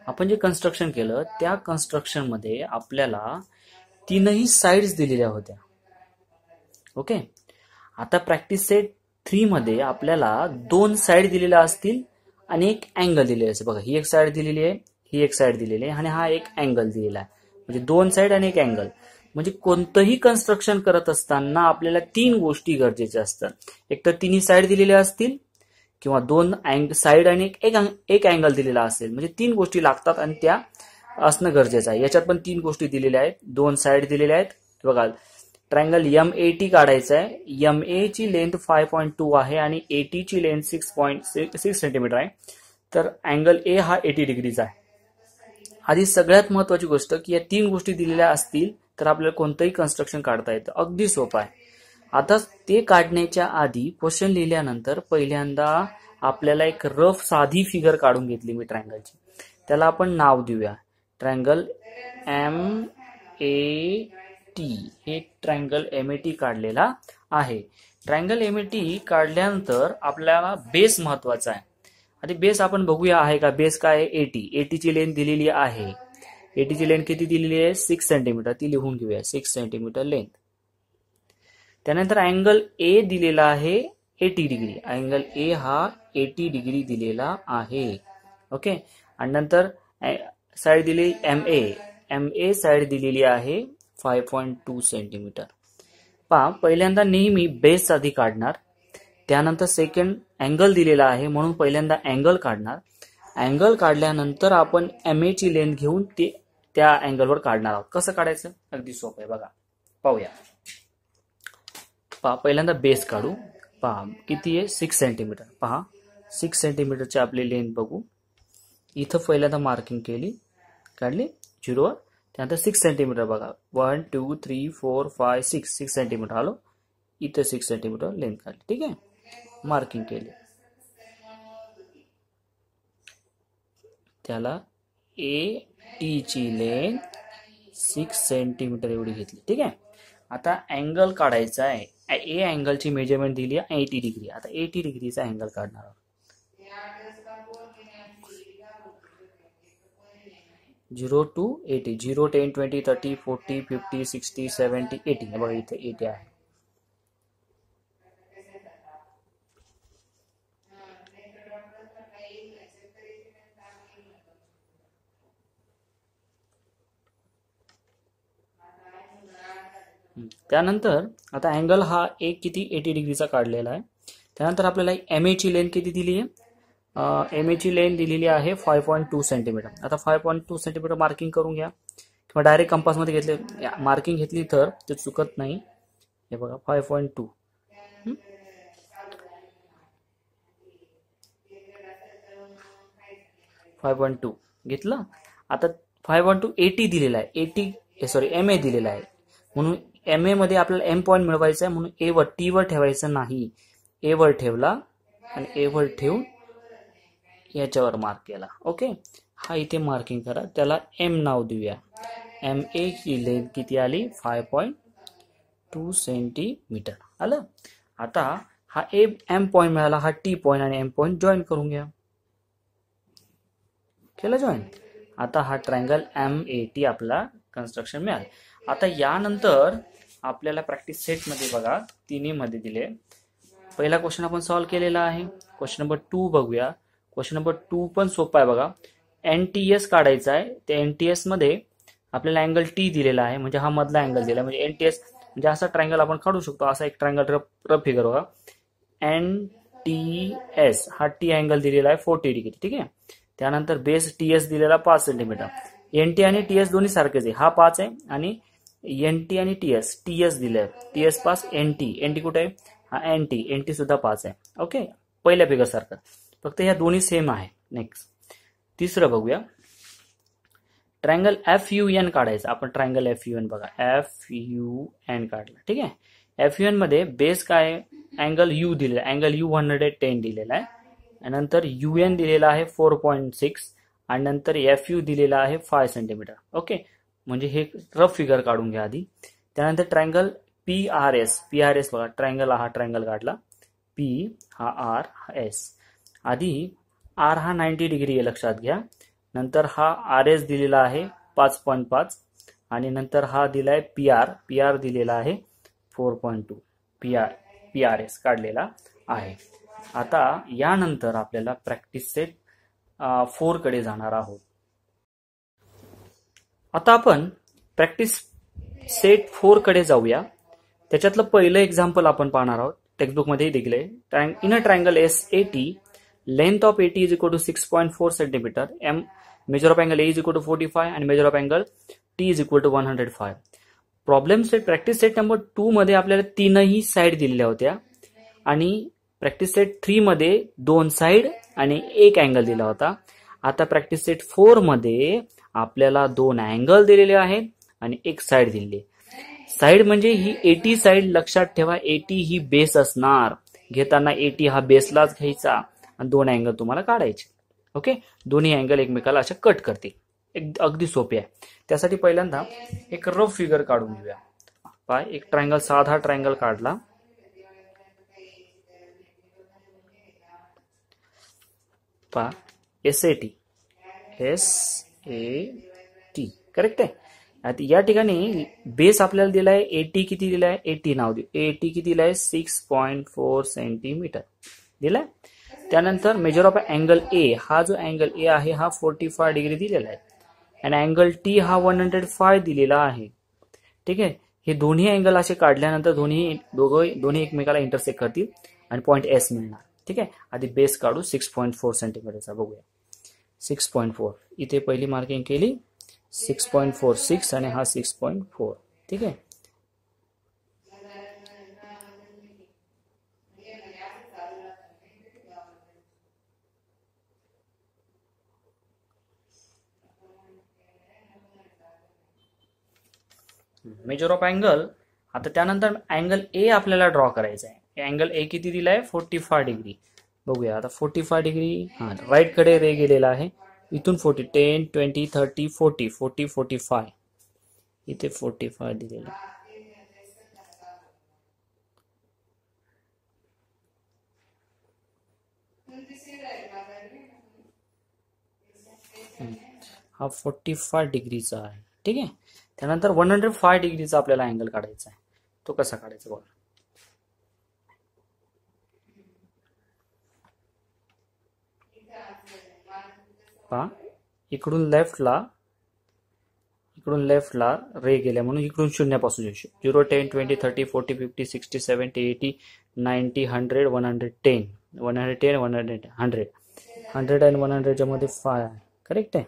आपण जे कन्स्ट्रक्शन केलं त्या कन्स्ट्रक्शन मध्ये आपल्याला तीनही साइड्स दिलेल्या होत्या. ओके. आता प्रॅक्टिस सेट 3 मध्ये आपल्याला 2 साइड दिलेल्या असतील आणि एक अँगल दिलेला असेल. बघा, ही एक साइड दिलेली आहे, ही एक साइड दिलेली आहे आणि हा एक अँगल दिलेला आहे. म्हणजे 2 साइड आणि एक अँगल. म्हणजे कोणतंही कन्स्ट्रक्शन करत असताना आपल्याला 3 गोष्टी गरजेच्या असतात. एक तर तिन्ही साइड दिलेल्या असतील किंवा 2 साइड आणि एक अँगल दिलेला असेल. म्हणजे 3 गोष्टी लागतात आणि त्या असणं गरजेचं आहे. याच्यात पण 3 गोष्टी दिलेल्या आहेत. 2 साइड दिलेल्या आहेत. बघा, ट्रायंगल MAT काढायचं आहे. MA ची लेंथ 5.2 आहे आणि AT ची लेंथ 6.6 सेंटीमीटर आहे. तर अँगल A हा 80 डिग्रीचा आहे. आधी सगळ्यात महत्वाची गोष्ट की या 3 गोष्टी दिलेल्या असतील तर आपल्याला कोणतंही कन्स्ट्रक्शन काढता येतं. अगदी सोपं आहे. आता ते काढण्याच्या आधी क्वेश्चन लिहिल्यानंतर पहिल्यांदा आपल्याला एक रफ साधी फिगर काढून घेतली मी ट्रायंगलची. त्याला आपण नाव देऊया ट्रायंगल MAT. हे ट्रायंगल MAT काढलेला आहे. ट्रायंगल MAT काढल्यानंतर आपल्याला बेस महत्वाचा आहे. आधी बेस आपण बघूया आहे का. बेस काय आहे? 80. 80 ची लेंथ दिलेली आहे. 80 ची लेंथ किती दिलेली आहे? 6 सेंटीमीटर. ती लिहून घेऊया, 6 सेंटीमीटर लेंथ. त्यानंतर अँगल A दिलेला आहे 80 डिग्री. अँगल A हा 80 डिग्री दिलेला आहे. ओके. आणि नंतर साइड दिली MA साइड दिलेली आहे 5.2 सेंटीमीटर. पहा, पहिल्यांदा नेहमी बेस आधी काढणार. त्यानंतर सेकंड अँगल दिलेला आहे म्हणून पहिल्यांदा अँगल काढणार. अँगल काढल्यानंतर आपण MA ची लेंथ घेऊन ते त्या अँगलवर काढणार आहोत. कसं काढायचं? अगदी सोपं आहे. बघा, पाहूया. पहा, पहिल्यांदा बेस काढू. पहा किती आहे? 6 सेंटीमीटर. पहा, 6 सेंटीमीटरची आपली लेंथ बघू. इथं पहिल्यांदा मार्किंग केली, काढली 0. त्यानंतर 6 सेंटीमीटर बघा. 1, 2, 3, 4, 5, 6 सेंटीमीटर आलो. इथं 6 सेंटीमीटर लेंथ काढली. ठीक आहे. मार्किंग केली. त्याला AT ची लेंथ 6 सेंटीमीटर एवढी घेतली. ठीक आहे. आता अँगल काढायचा आहे. A अँगलची मेजरमेंट दिली आहे 80 डिग्री. आता 80 डिग्रीचा अँगल काढणार आहोत. 0 to 80. 0, 10, 20, 30, 40, 50, 60, 70, 80. बघा इथे 80 आहे. त्यानंतर आता अँगल हा एक किती 80 डिग्रीचा काढलेला आहे. त्यानंतर आपल्याला MA ची लेंथ किती दिली आहे? MA ची लेंथ दिलेली आहे 5.2 सेंटीमीटर. आता 5.2 सेंटीमीटर मार्किंग करून घ्या किंवा डायरेक्ट कंपासमध्ये घेतले मार्किंग घेतली तर ते चुकत नाही. हे बघा 5.2. 5.2 घेतलं. आता 5.2 80 दिलेला आहे. MA दिलेला आहे म्हणून MA मध्ये आपल्याला M पॉईंट मिळवायचा आहे म्हणून A वर T वर ठेवायचं नाही. A वर ठेवला आणि A वर ठेवून याच्यावर मार्क केला. ओके. हा इथे मार्किंग करा. त्याला M नाव देऊया. MA ची लेंथ किती आली? 5.2 सेंटीमीटर आलं. आता हा M पॉईंट मिळाला. हा T पॉईंट आणि M पॉईंट जॉईन करून घ्या. केलं जॉईन. आता हा ट्रायंगल MAT आपला कन्स्ट्रक्शन मिळालं. आता यानंतर आपल्याला प्रॅक्टिस सेट मध्ये बघा तिन्ही मध्ये दिले. पहिला क्वेश्चन आपण सॉल्व्ह केलेला आहे. क्वेश्चन नंबर 2 बघूया. क्वेश्चन नंबर 2 पण सोपा आहे बघा. NTS काढायचा आहे. त्या NTS मध्ये आपल्याला अँगल T दिलेला आहे म्हणजे हा मधला अँगल दिला म्हणजे NTS म्हणजे असा ट्रायंगल आपण काढू शकतो. असा एक ट्रायंगल रफ फिगर बघा. NTS हा टी अँगल दिलेला आहे 40 डिग्री. ठीक आहे. त्यानंतर बेस TS दिलेला 5 सेंटीमीटर. NT आणि TS दोन्ही सारखेच आहे. हा 5 आहे आणि NT आणि TS दिले. TS 5, NT कुठे आहे? हा NT सुद्धा 5 आहे. ओके, पहिल्या फिगर सारखं, फक्त ह्या दोन्ही सेम आहे. नेक्स्ट तिसरं बघूया. ट्रायंगल FUN काढायचं. आपण ट्रायंगल FUN बघा, FUN काढला. ठीक आहे. FUN मध्ये बेस काय आहे? अँगल U दिलेला आहे. अँगल U 110 दिलेला आहे. नंतर UN दिलेला आहे 4.6 आणि नंतर FU दिलेला आहे 5 सेंटीमीटर. ओके, म्हणजे हे रफ फिगर काढून घ्या आधी. त्यानंतर ट्रायंगल PRS बघा. ट्रायंगल हा ट्रायंगल काढला. P हा R हा S. आधी R हा 90 डिग्री आहे लक्षात घ्या. नंतर हा RS दिलेला आहे 5.5 आणि नंतर हा दिलाय PR दिलेला आहे 4.2. PRS काढलेला आहे. आता यानंतर आपल्याला प्रॅक्टिस सेट 4 कडे जाणार आहोत. आता आपण प्रॅक्टिस सेट 4 कडे जाऊया. त्याच्यातलं पहिलं एक्झाम्पल आपण पाहणार आहोत. टेक्स्टबुक मध्ये दिले. In a triangle SAT, length of AT is equal to 6.4 centimetre. Measure of angle A is equal to 45 आणि measure of angle T is equal to 105. Problem set practice set number 2 मध्ये आपल्याला तीनही side दिलेल्या होत्या आणि practice set 3 मध्ये 2 side आणि 1 angle दिला होता. आता प्रॅक्टिस सेट 4 मध्ये आपल्याला 2 अँगल दिलेले आहेत आणि 1 साईड दिलेली. साईड म्हणजे ही AT साईड लक्षात ठेवा. AT ही बेस असणार. घेताना AT हा बेसलाच घ्यायचा आणि 2 अँगल तुम्हाला काढायचे. ओके, दोन्ही अँगल एकमेकाला अशा कट करतील. अगदी सोपे आहे. त्यासाठी पहिल्यांदा एक रफ फिगर काढून घेऊया. पाय एक ट्रायंगल, साधा ट्रायंगल काढला. पा SAT करेक्ट आहे. आता या ठिकाणी बेस आपल्याला दिलाय AT किती दिलाय? AT नाव देऊ. AT किती दिलाय? 6.4 सेंटीमीटर दिलाय. त्यानंतर मेजर ऑफ अँगल A, हा जो अँगल A आहे हा 45 डिग्री दिलेला आहे आणि अँगल T हा 105 दिलेला आहे. ठीक आहे. हे दोन्ही अँगल असे काढल्यानंतर दोन्ही एकमेकाला इंटरसेक्ट करतील आणि पॉइंट S मिळणार. ठीक आहे. आधी बेस काढू 6.4 सेंटीमीटरचा. बघूया 6.4. इथे पहिली मार्किंग केली 6.46 आणि हा 6.4. ठीक आहे. Major of angle. आता त्यानंतर अँगल A आपल्याला ड्रॉ करायचा आहे. अँगल A किती दिलाय? 45 डिग्री. बघूया आता 45 डिग्री. हा राईट कडे रे गेलेला आहे. इथून 40, 10, 20, 30, 40, 40, 45. इथे 45 दिलेला. हा 45 डिग्रीचा आहे. ठीक आहे. त्यानंतर 105 डिग्रीचा आपल्याला अँगल काढायचा आहे. तो कसा काढायचा बघा. पहा इकडून लेफ्टला रे गेल्या म्हणून इकडून शून्यापासून येऊ शकतो. 0, 10, 20, 30, 40, 50, 60, 70, 80, 90, 100, 110, 110, 100, 100 आणि 100च्या मध्ये 5 आहे. करेक्ट आहे.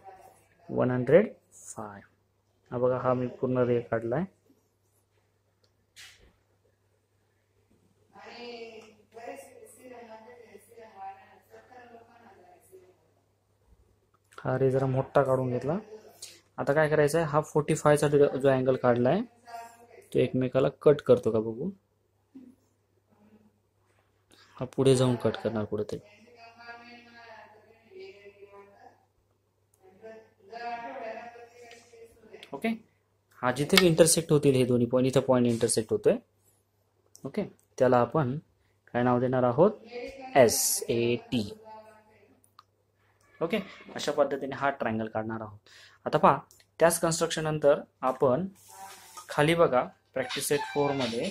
105. हा बघा, हा मी पूर्ण रे काढलाय. हा रे जरा मोठा काढून घेतला. आता काय करायचं आहे, हा 45चा जो अँगल काढलाय तो एकमेकाला कट करतो का बघू. हा पुढे जाऊन कट करणार कुठेतरी. ओके. हा जिथे इंटरसेक्ट होतील हे दोन्ही पॉईंट, इथं पॉईंट इंटरसेक्ट होतोय. ओके, त्याला आपण काय नाव देणार आहोत? SAT. ओके, अशा पद्धतीने हा ट्रायंगल काढणार आहोत. आता पहा, त्याच कन्स्ट्रक्शन नंतर आपण खाली बघा प्रॅक्टिस सेट 4 मध्ये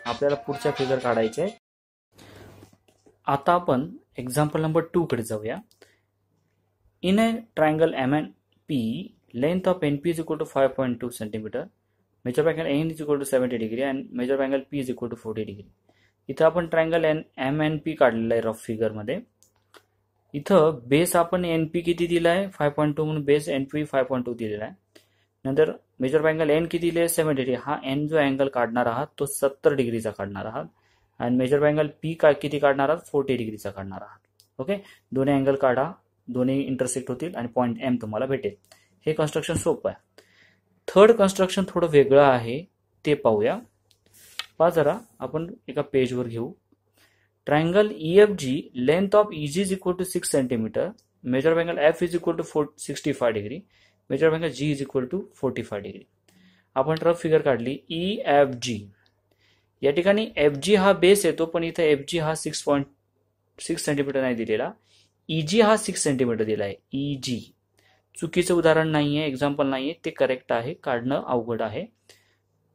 आपल्याला पुढच्या फिगर काढायचे. आता आपण एक्झाम्पल नंबर 2 कडे जाऊया. In a triangle MNP, length of NP is equal to 5.2 centimetre. Measure angle N is equal to 70 degree and measure angle P is equal to 40 degree. इथं आपण ट्रायंगल एम एन पी काढलेला आहे rough फिगरमध्ये. इथं base आपण N P किती दिला आहे 5.2 म्हणून बेस एन पी 5.2 दिलेला आहे. नंतर मेजर अँगल एन किती दिले 70 डिग्री. हा एन जो अँगल काढणार आहात तो 70 डिग्रीचा काढणार आहात आणि मेजर अँगल पी किती काढणार आहात 40 डिग्रीचा काढणार आहात. ओके, दोन्ही अँगल काढा, दोन्ही इंटरसेक्ट होतील आणि पॉईंट एम तुम्हाला भेटेल. हे कन्स्ट्रक्शन सोपं आहे. थर्ड कन्स्ट्रक्शन थोडं वेगळं आहे, ते पाहूया. पहा जरा, आपण एका पेजवर घेऊ. Triangle EFG, length of EG is equal to 6 centimetre, measure angle F is equal to 65 degree, measure angle G is equal to 45 degree. आपण रफ फिगर काढली EFG. या ठिकाणी FG हा बेस येतो, पण इथं FG हा 6 सेंटीमीटर नाही दिलेला. EG हा 6 सेंटीमीटर दिला आहे. EG चुकीचं उदाहरण नाहीये, एक्झाम्पल नाहीये, ते करेक्ट आहे. काढणं अवघड आहे,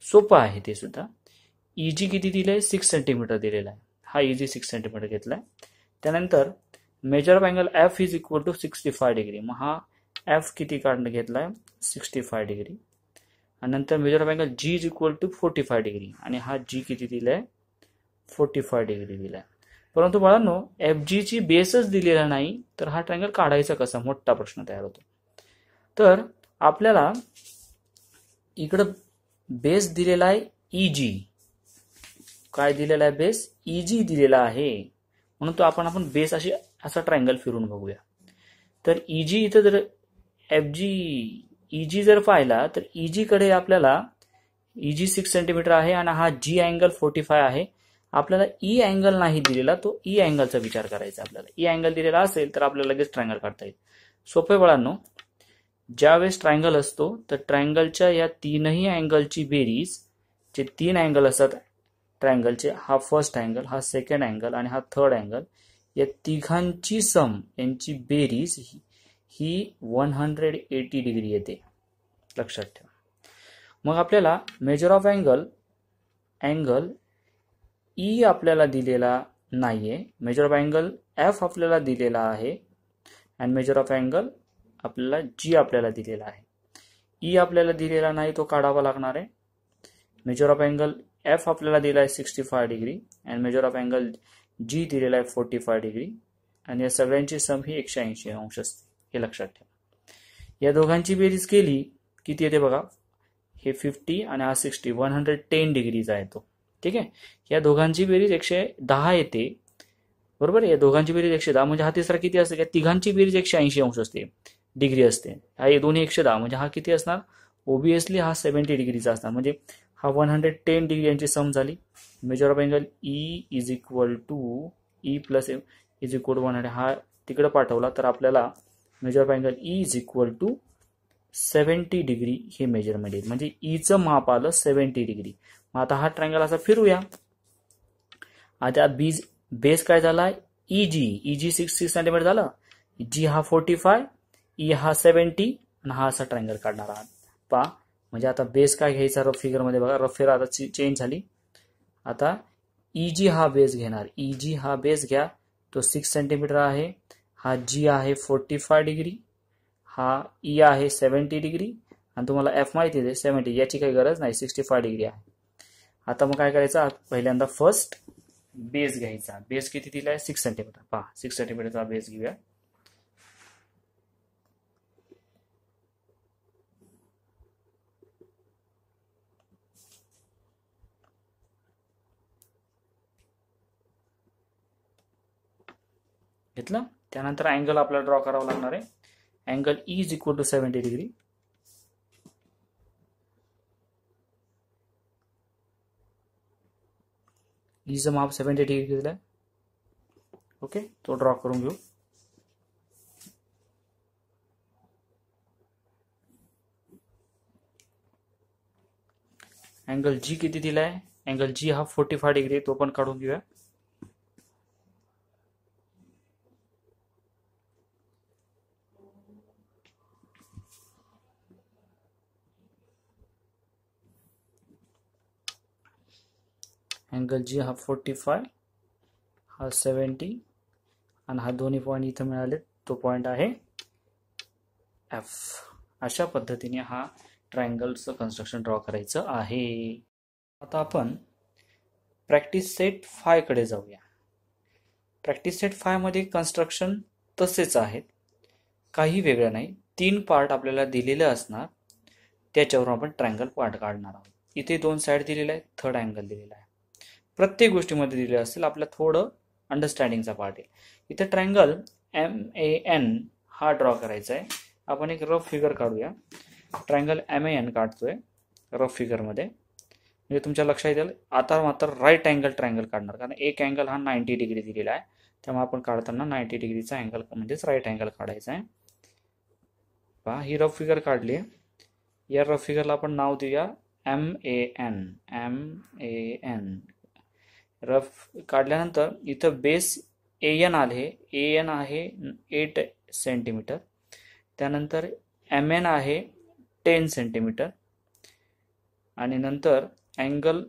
सोपं आहे ते सुद्धा. EG किती दिलंय 6 सेंटीमीटर दिलेला आहे. हा EG 6 सेंटीमीटर घेतलाय. त्यानंतर measure angle F is equal to 65 degree. मग हा F किती काढणं घेतलाय 65 डिग्री. आणि नंतर measure angle G is equal to 45 degree आणि हा G किती दिलाय 45 डिग्री दिलाय. परंतु बाळांनो, FG ची बेसच दिलेला नाही, तर हा ट्रायंगल काढायचा कसा, मोठा प्रश्न तयार होतो. तर आपल्याला इकडं बेस दिलेला आहे EG. काय दिलेला आहे बेस EG दिलेला आहे, म्हणून तो आपण बेस असा ट्रायंगल फिरून बघूया. तर EG इथं जर EG जर पाहिला तर EG कडे आपल्याला EG 6 सेंटीमीटर आहे आणि हा G अँगल 45 आहे. आपल्याला E अँगल नाही दिलेला, तो E अँगलचा विचार करायचा. आपल्याला E अँगल दिलेला असेल तर आपल्याला लगेच ट्रायंगल काढता येईल. सोपे बाळांनो, ज्यावेळेस ट्रायंगल असतो तर ट्रायंगलच्या या तीनही अँगलची बेरीज, जे 3 अँगल असतात ट्रायंगलचे, हा फर्स्ट अँगल, हा सेकंड अँगल आणि हा थर्ड अँगल, या तिघांची सम, यांची बेरीज ही 180 डिग्री येते, लक्षात ठेवा. मग आपल्याला मेजर ऑफ अँगल E आपल्याला दिलेला नाहीये, मेजर ऑफ अँगल F आपल्याला दिलेला आहे आणि मेजर ऑफ अँगल आपल्याला G आपल्याला दिलेला आहे. E आपल्याला दिलेला नाही, तो काढावा लागणार आहे. मेजर ऑफ अँगल F आपल्याला दिला आहे 65 डिग्री आणि मेजर ऑफ अँगल G दिलेला आहे 45 डिग्री आणि या सगळ्यांची सम ही 180 अंश असते, हे लक्षात ठेवा. या दोघांची बेरीज केली किती येते बघा, हे 50 आणि हा 60, 110 डिग्रीचा येतो. ठीक आहे, या दोघांची बेरीज 110 येते, बरोबर. या दोघांची बेरीज 110 म्हणजे हा तिसरा किती असते, या तिघांची बेरीज 180 अंश असते, डिग्री असते. हा हे दोन्ही 110 म्हणजे हा किती असणार, ओबियसली हा 70 डिग्रीचा असणार, म्हणजे हा 110 डिग्री यांची सम झाली. Measure of angle E is equal to E plus M is equal to 100. हा तिकडे पाठवला तर आपल्याला measure of angle E is equal to 70 degree हे मेजरमेंट येईल, म्हणजे ईचं माप आलं 70 डिग्री. मग आता हा ट्रायंगल असा फिरूया. आता बेस काय झाला EG 6 सेंटीमीटर झालं, G हा 45, E हा 70 आणि हा असा ट्रायंगल काढणार आहात. पहा, म्हणजे आता बेस काय घ्यायचा रफ फिगर मध्ये बघा, रफ फिगर आता चेंज झाली. आता EG हा बेस घेणार, EG हा बेस घ्या, तो 6 सेंटीमीटर आहे. हा G आहे 45 डिग्री, हा E आहे 70 डिग्री आणि तुम्हाला F माहिती आहे 70, याची काही गरज नाही, 65 डिग्री आहे. आता मग काय करायचं, पहिल्यांदा फर्स्ट बेस घ्यायचा. बेस किती दिलाय 6 सेंटीमीटर. पहा 6 सेंटीमीटरचा बेस घेऊया. घेतलं. त्यानंतर अँगल आपल्याला ड्रॉ करावा लागणार आहे. Angle E is equal to 70 degree. ईचं माप 70 डिग्री दिलाय. ओके, तो ड्रॉ करून घेऊ. अँगल G किती दिलाय, अँगल G हा 45 डिग्री, तो पण काढून घेऊया. अँगल G हा 45, हा 70 आणि हा दोन्ही पॉईंट इथं मिळाले, तो पॉईंट आहे F. अशा पद्धतीने हा ट्रायंगलचं कन्स्ट्रक्शन ड्रॉ करायचं आहे. आता आपण प्रॅक्टिस सेट 5 कडे जाऊया. प्रॅक्टिस सेट 5 मध्ये कन्स्ट्रक्शन तसेच आहेत, काही वेगळं नाही. 3 पार्ट आपल्याला दिलेले असणार, त्याच्यावरून आपण ट्रायंगल पार्ट काढणार आहोत. इथे 2 साईड दिलेला आहे, थर्ड अँगल दिलेला आहे. प्रत्येक गोष्टीमध्ये दिलेलं असेल, आपल्याला थोडं अंडरस्टँडिंगचा पार्ट आहे. इथे ट्रायंगल MAN हा ड्रॉ करायचा आहे. आपण एक रफ फिगर काढूया. ट्रायंगल MAN काढतोय रफ फिगरमध्ये, म्हणजे तुमच्या लक्षात येईल. आता मात्र राईट अँगल ट्रायंगल काढणार, कारण एक अँगल हा 90 डिग्री दिलेला आहे, त्यामुळे आपण काढताना 90 डिग्रीचा अँगल म्हणजेच राईट अँगल काढायचा आहे. पहा, ही रफ फिगर काढली. या रफ फिगरला आपण नाव देऊया MAN. रफ काढल्यानंतर इथं बेस AN आले. AN आहे 8 सेंटीमीटर. त्यानंतर MN आहे 10 सेंटीमीटर. आणि नंतर अँगल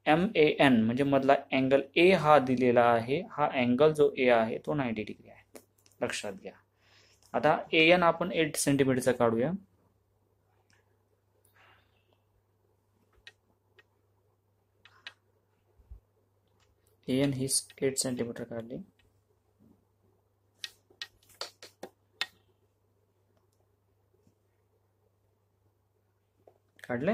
MAN म्हणजे मधला अँगल A हा दिलेला आहे. हा अँगल जो A आहे तो 90 डिग्री आहे, लक्षात घ्या. आता AN आपण 8 सेंटीमीटरचा काढूया. AN ही 8 सेंटीमीटर काढली. काढले.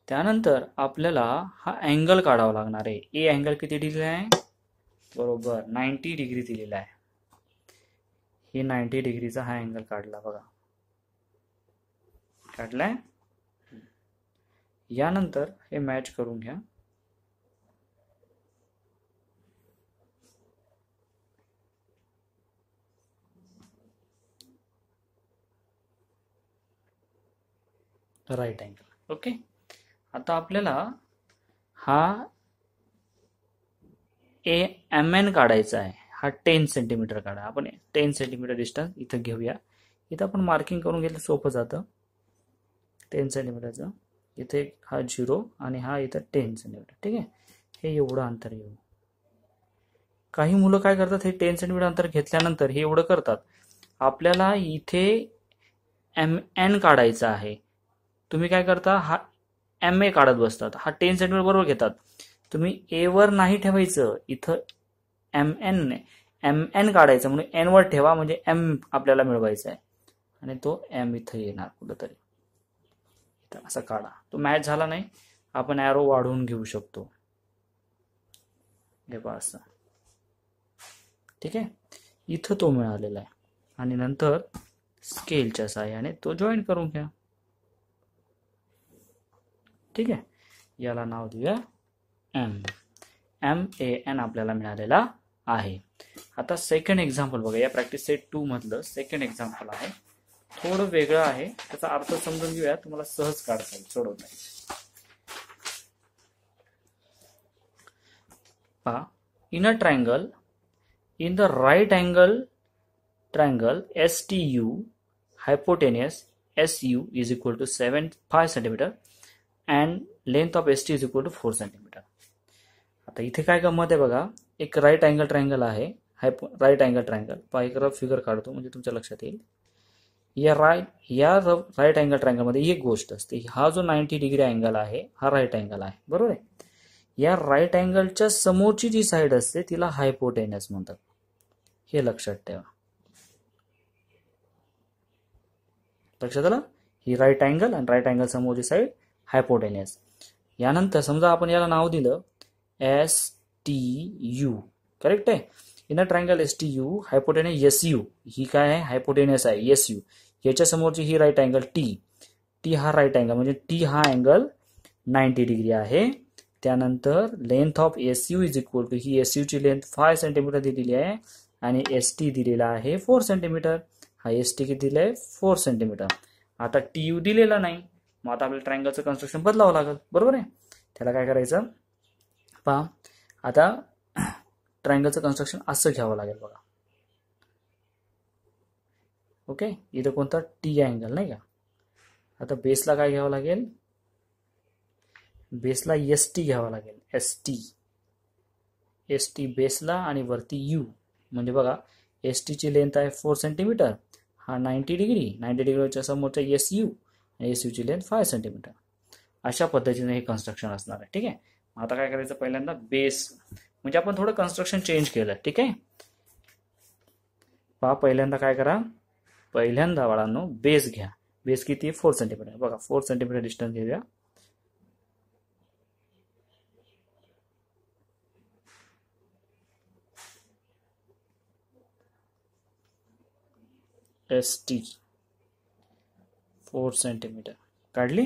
त्यानंतर आपल्याला हा अँगल काढावा लागणार आहे. ए अँगल किती दिलेला आहे? बरोबर 90 डिग्री दिलेला आहे. हे 90 डिग्रीचा हा अँगल काढला बघा. काढलाय. यानंतर हे मॅच करून घ्या. Right angle. ओके. आता आपल्याला हा MN काढायचा आहे. हा 10 सेंटीमीटर काढा. आपण 10 सेंटीमीटर डिस्टन्स इथं घेऊया. इथं आपण मार्किंग करून घेतलं सोपं जातं. 10 सेंटीमीटरचं इथे हा 0 आणि हा इथं 10 सेंटीमीटर. ठीक आहे. हे एवढं अंतर येऊ. काही मुलं काय करतात, हे 10 सेंटीमीटर अंतर घेतल्यानंतर हे एवढं करतात. आपल्याला इथे MN काढायचा आहे. तुम्ही काय करता, हा MA काढत बसतात. हा 10 सेंटीमीटर बरोबर घेतात. तुम्ही A वर नाही ठेवायचं, इथं MN काढायचं म्हणून N वर ठेवा, म्हणजे M आपल्याला मिळवायचा आहे. आणि तो M इथं येणार कुठंतरी. इथं असं काढा. तो मॅच झाला नाही, आपण ॲरो वाढवून घेऊ शकतो. हे पहा असं. ठीक आहे. इथं तो मिळालेला आहे. आणि नंतर स्केलच्या साहाय्याने तो जॉईन करून घ्या. ठीक आहे. याला नाव देऊया MAN आपल्याला मिळालेला आहे. आता सेकंड एक्झाम्पल बघा. या प्रॅक्टिस सेट 2 मधलं सेकंड एक्झाम्पल आहे. थोडं वेगळं आहे, त्याचा अर्थ समजून घेऊया, तुम्हाला सहज काढता येईल, सोडवता येईल. पहा, in a triangle, in the right angle triangle STU, hypotenuse SU is equal to 5 cm and length of ST is equal to 4 cm. आता इथे काय गंमत आहे बघा. एक राईट अँगल ट्रायंगल आहे. राईट अँगल ट्रायंगल पहा, एक रफ फिगर काढतो म्हणजे तुमच्या लक्षात येईल. या राईट अँगल ट्रायंगल मध्ये एक गोष्ट असते. हा जो 90 डिग्री अँगल आहे हा राईट अँगल आहे, बरोबर आहे. या राईट अँगलच्या समोरची जी साईड असते तिला हायपोटेनस म्हणतात. हे लक्षात ठेवा. लक्षात आलं. ही राईट अँगल आणि राईट अँगल समोरची साईड हायपोटेनस. यानंतर समजा आपण याला नाव दिलं STU. करेक्ट आहे. In a triangle STU, hypotenuse SU. ही काय आहे? हायपोटेनस आहे SU. याच्या समोरची ही राईट अँगल T हा राईट अँगल म्हणजे T हा अँगल 90 डिग्री आहे. त्यानंतर length of SU is equal to, ही SU ची लेंथ 5 सेंटीमीटर दिलेली आहे आणि ST दिलेला आहे 4 सेंटीमीटर. हा ST किती दिलाय? 4 सेंटीमीटर. आता TU दिलेला नाही, मग आता आपल्याला ट्रायंगलचं कन्स्ट्रक्शन बदलावं लागेल, बरोबर आहे. त्याला काय करायचं पहा. आता ट्रायंगलचं कन्स्ट्रक्शन असं घ्यावं लागेल बघा. ओके. इथं कोणता T अँगल नाही का. आता बेसला काय घ्यावं लागेल? बेसला ST घ्यावा लागेल. ST बेसला आणि वरती U. म्हणजे बघा, ST ची लेंथ आहे 4 सेंटीमीटर. हा 90 डिग्रीच्या समोरचा SU एस यूची लेंथ 5 सेंटीमीटर. अशा पद्धतीने हे कन्स्ट्रक्शन असणार आहे. ठीक आहे. आता काय करायचं, पहिल्यांदा बेस म्हणजे आपण थोडं कन्स्ट्रक्शन चेंज केलं. ठीक आहे. पहा, पहिल्यांदा काय करा, पहिल्यांदा बाळांनो बेस घ्या. बेस किती आहे, 4 सेंटीमीटर. बघा 4 सेंटीमीटर डिस्टन्स घेऊया. एस टी 4 सेंटीमीटर काढली.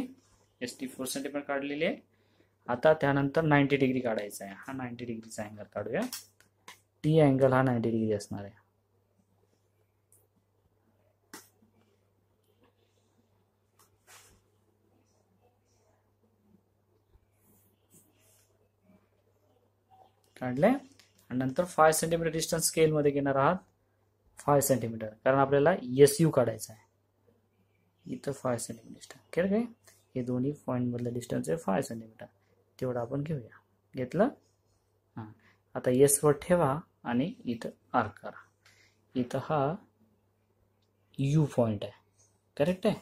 एस टी 4 सेंटीमीटर काढलेली आहे. आता त्यानंतर 90 डिग्री काढायचा आहे. हा 90 डिग्रीचा अँगल काढूया. टी अँगल हा 90 डिग्री असणार आहे. काढले. आणि नंतर 5 सेंटीमीटर डिस्टन्स स्केलमध्ये घेणार आहात. 5 सेंटीमीटर, कारण आपल्याला एस यू काढायचा आहे. इथं 5 सेंटीमीटर डिस्टन्स केलं काय, हे दोन्ही पॉईंट मधलं डिस्टन्स आहे 5 सेंटीमीटर. तेवढं आपण घेऊया. घेतलं. हां, आता एस वर ठेवा आणि इथं आर्क करा. इथं हा यू पॉईंट आहे, करेक्ट आहे.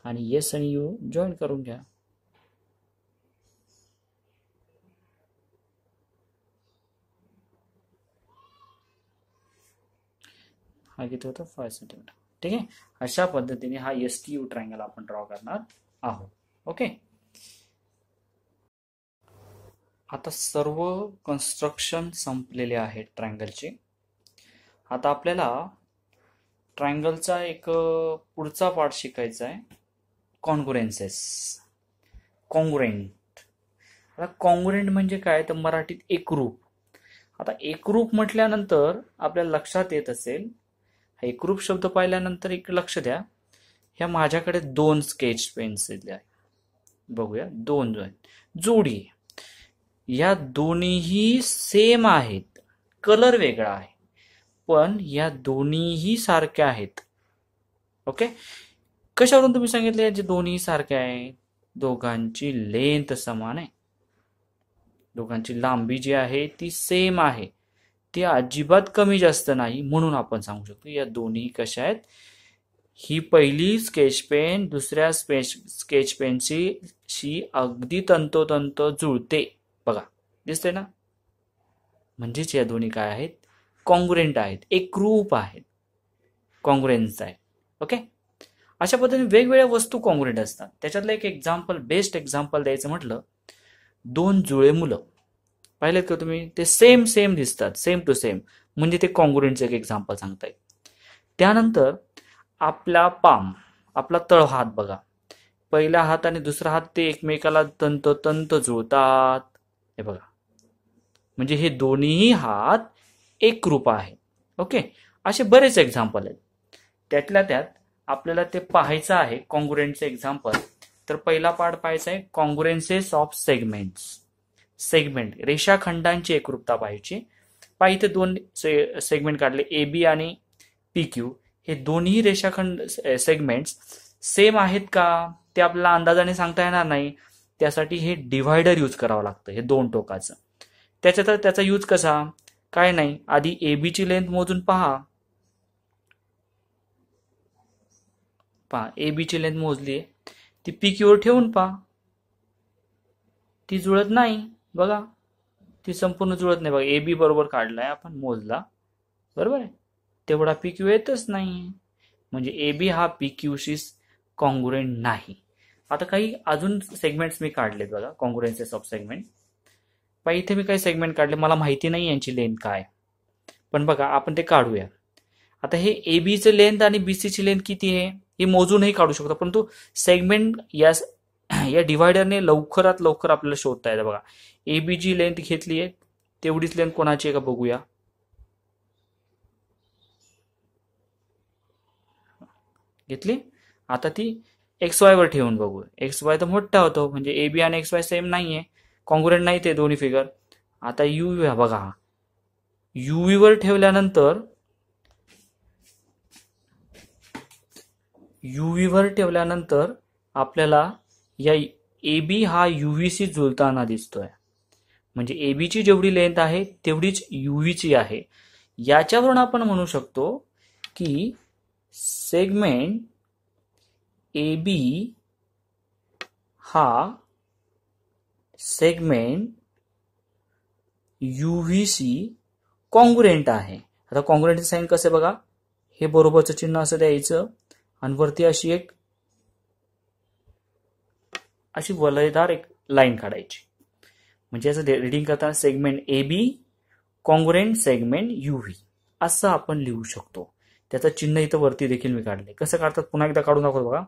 आणि एस आणि यू जॉईन करून घ्या. हा किती होतं, 5 सेंटीमीटर. ठीक आहे. अशा पद्धतीने हा एस टी यू ट्रायंगल आपण ड्रॉ करणार आहोत. ओके. आता सर्व कन्स्ट्रक्शन संपलेले आहेत ट्रायंगलचे. आता आपल्याला ट्रायंगलचा एक पुढचा पार्ट शिकायचा आहे, कॉन्ग्रुएन्सेस. कॉन्ग्रुएंट. आता कॉन्ग्रुएंट म्हणजे काय, तर मराठीत एकरूप. आता एकरूप म्हटल्यानंतर आपल्याला लक्षात येत असेल, एकरूप शब्द पाहिल्यानंतर एक लक्ष द्या, ह्या माझ्याकडे 2 स्केच पेन्सिल आहे. बघूया, 2 जोडी. या दोन्हीही सेम आहेत, कलर वेगळा आहे, पण या दोन्हीही सारख्या आहेत. ओके. कशावरून तुम्ही सांगितले जे दोन्ही सारख्या आहेत, दोघांची लेंथ समान आहे, दोघांची लांबी जी आहे ती सेम आहे, ती अजिबात कमी जास्त नाही, म्हणून आपण सांगू शकतो या दोन्ही कशा आहेत. ही पहिली स्केच पेन दुसऱ्या स्केच पेनशी अगदी तंतोतंत जुळते. बघा, दिसते ना. म्हणजेच या दोन्ही काय आहेत, कॉन्ग्रुएंट आहेत, एकरूप आहेत, कॉन्ग्रुएन्स आहेत. ओके. अशा पद्धतीने वेगवेगळ्या वस्तू कॉन्ग्रुएंट असतात. त्याच्यातलं एक एक्झाम्पल, बेस्ट एक्झाम्पल द्यायचं म्हटलं, 2 जुळे मुलं पाहिलेत का तुम्ही, ते सेम सेम दिसतात, सेम टू सेम, म्हणजे ते कॉन्ग्रुएंटचं एक एक्झाम्पल सांगताय. त्यानंतर आपला पाम, आपला तळ हात बघा, पहिला हात आणि दुसरा हात ते एकमेकाला तंतोतंत जुळतात. हे बघा, म्हणजे हे दोन्ही हात एकरूप आहेत. ओके. असे बरेच एक्झाम्पल आहेत. त्यातल्या त्यात आपल्याला ते पाहायचं आहे कॉन्ग्रुएंटचे एक्झाम्पल. तर पहिला पार्ट पाहायचा आहे, कॉन्ग्रुएन्सेस ऑफ सेगमेंट्स. सेगमेंट, रेषाखंडांची एकरूपता पाहायची. पहा, इथे 2 सेगमेंट काढले, ए बी आणि पी क्यू. हे दोन्ही रेषाखंड सेगमेंट्स सेम आहेत का ते आपल्याला अंदाजाने सांगता येणार नाही. त्यासाठी हे डिव्हायडर यूज करावं लागतं, हे 2 टोकाचं. त्याचा यूज कसा, काय नाही, आधी ए बी ची लेंथ मोजून पहा. ए बी ची लेंथ मोजली, ती पी क्यू वर ठेवून पहा, ती जुळत नाही. बघा, ती संपूर्ण जुळत नाही. बघा, ए बी बरोबर काढलाय आपण, मोजला, बरोबर आहे, तेवढा पी क्यू येतच नाही. म्हणजे ए बी हा पी क्यूशी कॉन्ग्रुएंट नाही. आता काही अजून सेगमेंट्स मी काढलेत बघा, कॉन्ग्रुएन्सेस ऑफ सेगमेंट. पण इथे मी काही सेगमेंट काढले, मला माहिती नाही यांची लेंथ काय, पण बघा आपण ते काढूया. आता हे ए बीचं लेंथ आणि बीसीची लेंथ किती आहे हे मोजूनही काढू शकतो, परंतु सेगमेंट या डिव्हायडरने लवकरात लवकर आपल्याला शोधता येतं. बघा, ए बी जी लेंथ घेतली आहे तेवढीच लेंथ कोणाची आहे का बघूया. घेतली. आता ती एक्स वाय वर ठेवून बघू. एक्स वाय तर मोठा होतो, म्हणजे ए बी आणि एक्स वाय सेम नाहीये, कॉन्ग्रुएंट नाही ते दोन्ही फिगर. आता यू बघा, युव्ही वर ठेवल्यानंतर आपल्याला या ए बी हा युव्हीशी जुळताना दिसतोय. म्हणजे ए बीची जेवढी लेंथ आहे तेवढीच युव्हीची आहे. याच्यावरून आपण म्हणू शकतो की सेगमेंट ए बी हा सेगमेंट UVC कॉन्ग्रुएंट आहे. आता कॉन्ग्रुएंटचं साईन कसं बघा, हे बरोबरचं चिन्ह असं द्यायचं आणि वरती अशी वलयदार एक लाईन काढायची. म्हणजे याचं रिडिंग करताना segment AB congruent segment UV असं आपण लिहू शकतो. त्याचं चिन्ह इथं वरती देखील मी काढले. कसं काढतात पुन्हा एकदा काढून दाखवतो बघा.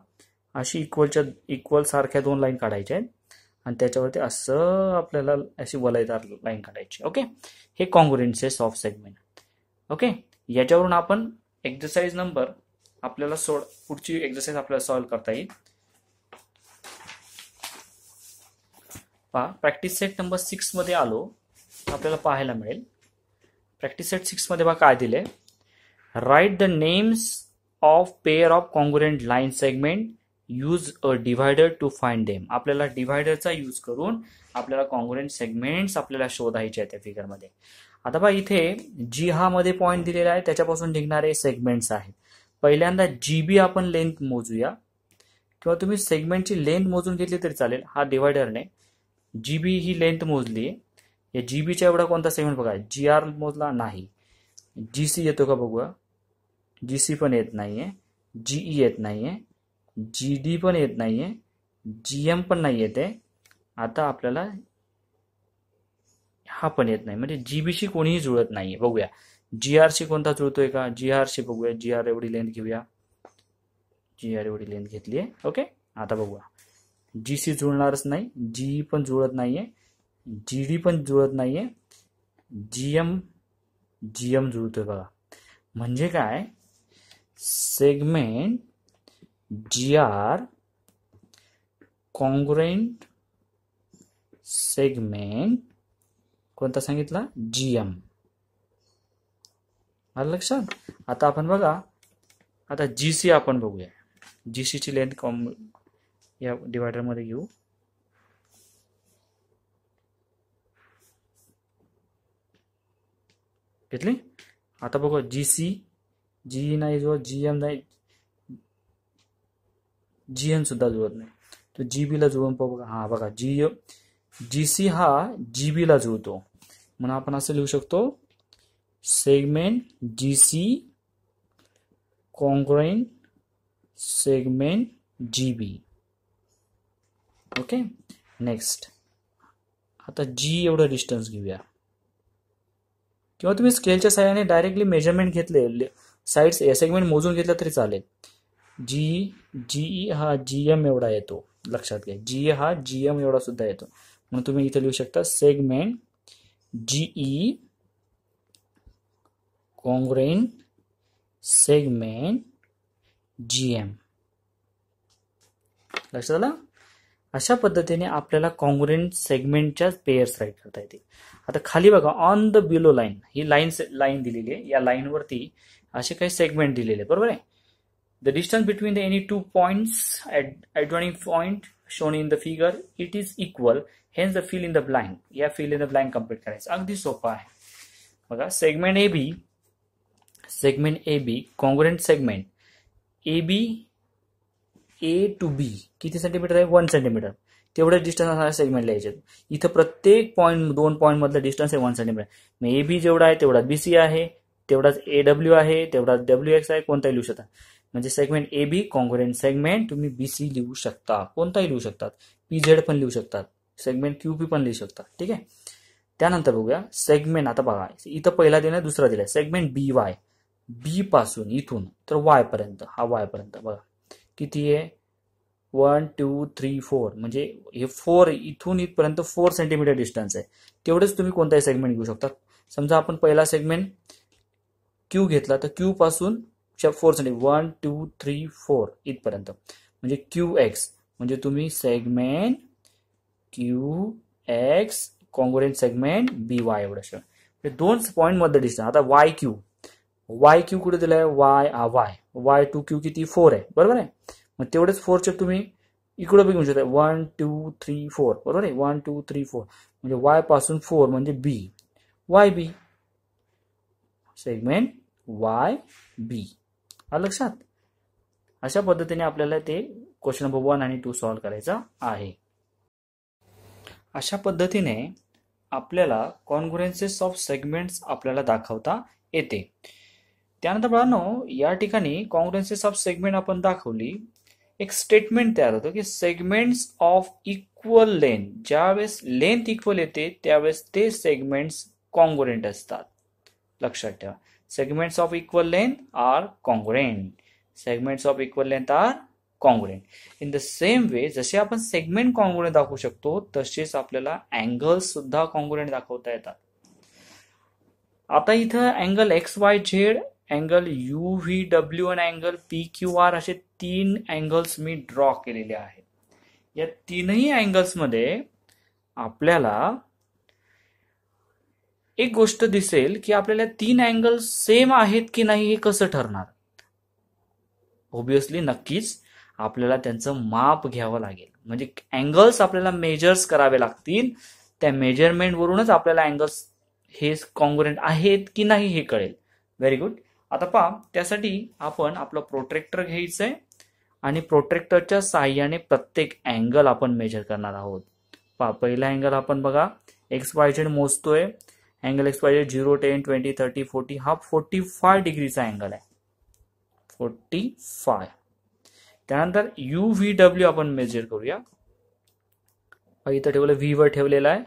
अशी इक्वल सारख्या 2 लाईन काढायच्या आहेत आणि त्याच्यावरती असं आपल्याला अशी वलयदार लाईन काढायची. ओके, हे कॉन्ग्रुएंसेस ऑफ सेगमेंट. ओके, याच्यावरून आपण एक्सरसाइज नंबर आपल्याला पुढची एक्सरसाइज आपल्याला सॉल्व्ह करता येईल. पहा, प्रॅक्टिस सेट नंबर 6 मध्ये आलो, आपल्याला पाहायला मिळेल. प्रॅक्टिस सेट 6 मध्ये बघा काय दिले. Write the names of pair of congruent line segment, use a divider to find them. आपल्याला डिव्हायडरचा यूज करून आपल्याला कॉन्ग्रुएंट सेगमेंट्स आपल्याला शोधायचे आहेत त्या फिगरमध्ये. आता बघा इथे जी हा मध्ये पॉईंट दिलेला आहे त्याच्यापासून निघणारे सेगमेंट्स आहेत. पहिल्यांदा GB आपण लेंथ मोजूया, किंवा तुम्ही सेगमेंटची लेंथ मोजून घेतली तरी चालेल. हा डिव्हायडरने GB ही लेंथ मोजली. या GBच्या एवढा कोणता सेगमेंट बघा, GR मोजला नाही. GC येतो का बघूया, GC पण येत नाहीये, GE येत नाहीये, GD पण येत नाहीये, GM पण नाही येते. आता आपल्याला हा पण येत नाही, म्हणजे GBशी कोणीही जुळत नाहीये. बघूया GR शी कोणता जुळतोय का, GR शी बघूया. GR एवढी लेंथ घेऊया, GR एवढी लेंथ घेतलीये. ओके, आता बघूया GC जुळणारच नाही, GE पण जुळत नाहीये, GD पण जुळत नाहीये, GM जुळतोय बघा. म्हणजे काय, सेगमेंट GR कॉन्ग्रुएंट सेगमेंट कोणता सांगितला, GM. आलं लक्षात. आता आपण बघा, आता GC आपण बघूया. GC ची लेंथ या डिवायडर मध्ये घेऊ. घेतली. आता बघू GC, GE नाही जुळत, GM नाही, GN सुद्धा जुळत नाही. तो GB ला जुळून पाहू. हा बघा GC हा GB ला जुळतो, म्हणून आपण असं लिहू शकतो, segment GC congruent segment GB. Okay, next आता G एवढं डिस्टन्स घेऊया, किंवा तुम्ही स्केलच्या साहाय्याने डायरेक्टली मेजरमेंट घेतले, साइड्स सेगमेंट मोजून घेतलं तरी चालेल. GE हा GM एवढा येतो, लक्षात घ्या. GE हा GM एवढा सुद्धा येतो, म्हणून तुम्ही इथे लिहू शकता segment GE congruent segment GM. लक्षात आलं. अशा पद्धतीने आपल्याला कॉन्ग्रुएंट सेगमेंटच्या पेयर्स राईट करता येतील. आता खाली बघा, on the below line, he line दिलेली आहे. या लाईनवरती असे काही सेगमेंट दिलेले, बरोबर आहे. The distance between the any two points adjoining point shown in the figure, it is equal. Hence the fill in the blank. या fill in the blank complete करायचं. अगदी सोपं आहे. बघा segment AB congruent segment AB A to B किती centimetre आहे, 1 centimetre. तेवढे distance असणारे सेगमेंट लिहायचे. इथं प्रत्येक पॉईंट 2 पॉईंट मधलं डिस्टन्स आहे 1 सेंटीमीटर. मग AB जेवढा आहे तेवढा BC आहे, तेवढाच AW आहे, तेवढाच WX आहे, कोणताही लिहू शकता. म्हणजे सेगमेंट AB कॉन्ग्रुएंट सेगमेंट तुम्ही BC लिहू शकता, कोणताही लिहू शकतात. PZ पण लिहू शकतात, सेगमेंट QP पण लिहू शकतात. ठीक आहे. त्यानंतर बघूया सेगमेंट. आता बघा इथं पहिला दिलाय, दुसरा दिलाय. सेगमेंट BY, B पासून इथून तर Y पर्यंत, हा Y पर्यंत बघा किती आहे, 1 2 3 4, म्हणजे हे 4 इथून इथपर्यंत 4 सेंटीमीटर डिस्टन्स आहे. तेवढेच तुम्ही कोणताही सेगमेंट घेऊ शकता. समजा आपण पहिला सेगमेंट Q घेतला, तर Q पासून 4 सेंटीमीटर, 1 2 3 4 इथपर्यंत, म्हणजे QX. म्हणजे तुम्ही segment QX congruent segment BY एवढं. 2 पॉईंट मध्ये डिस्टन्स. आता YQ कुठे दिलाय, Y टू Q किती, 4 आहे, बरोबर आहे. मग तेवढेच 4चे तुम्ही इकडे बघू शकता, 1 2 3 4, बरोबर आहे. 1 2 3 4 म्हणजे Y पासून 4 म्हणजे B, YB सेगमेंट YB. आलं लक्षात. अशा पद्धतीने आपल्याला ते क्वेश्चन नंबर 1 आणि 2 सॉल्व्ह करायचा आहे. अशा पद्धतीने आपल्याला कॉन्ग्रुएन्सेस ऑफ सेगमेंट्स आपल्याला दाखवता येते. त्यानंतर बाळांनो, या ठिकाणी कॉन्ग्रुएन्सेस ऑफ सेगमेंट आपण दाखवली. एक स्टेटमेंट तयार होतं की सेगमेंट्स ऑफ इक्वल लेंथ, ज्यावेळेस लेंथ इक्वल येते त्यावेळेस ते सेगमेंट्स कॉन्ग्रुएंट असतात. लक्षात ठेवा, segments of equal length are congruent. Segments of equal length are congruent. In the same way जसे आपण सेगमेंट कॉन्ग्रुएंट दाखवू शकतो तसेच आपल्याला अँगल्स सुद्धा कॉन्ग्रुएंट दाखवता येतात. आता इथं अँगल XYZ, अँगल UVW आणि अँगल PQR असे 3 अँगल्स मी ड्रॉ केलेले आहेत. या तीनही अँगल्स मध्ये आपल्याला एक गोष्ट दिसेल की आपल्याला 3 अँगल सेम आहेत की नाही हे कसं ठरणार. ऑब्विसली नक्कीच आपल्याला त्यांचं माप घ्यावं लागेल. म्हणजे अँगल्स आपल्याला मेजर्स करावे लागतील. त्या मेजरमेंट वरूनच आपल्याला अँगल्स हे कॉन्ग्रुएंट आहेत की नाही हे कळेल. Very good. आता पहा, त्यासाठी आपण आपलं प्रोट्रॅक्टर घ्यायचंय आणि प्रोट्रॅक्टरच्या साहाय्याने प्रत्येक अँगल आपण मेजर करणार आहोत. पहा, पहिला अँगल आपण बघा XYZ मोजतोय. अँगल XYZ 0, 10, 20, 30, 40 हा 45 डिग्रीचा अँगल आहे. 45. त्यानंतर UVW आपण मेजर करूया. इथं ठेवलं, V वर ठेवलेला आहे.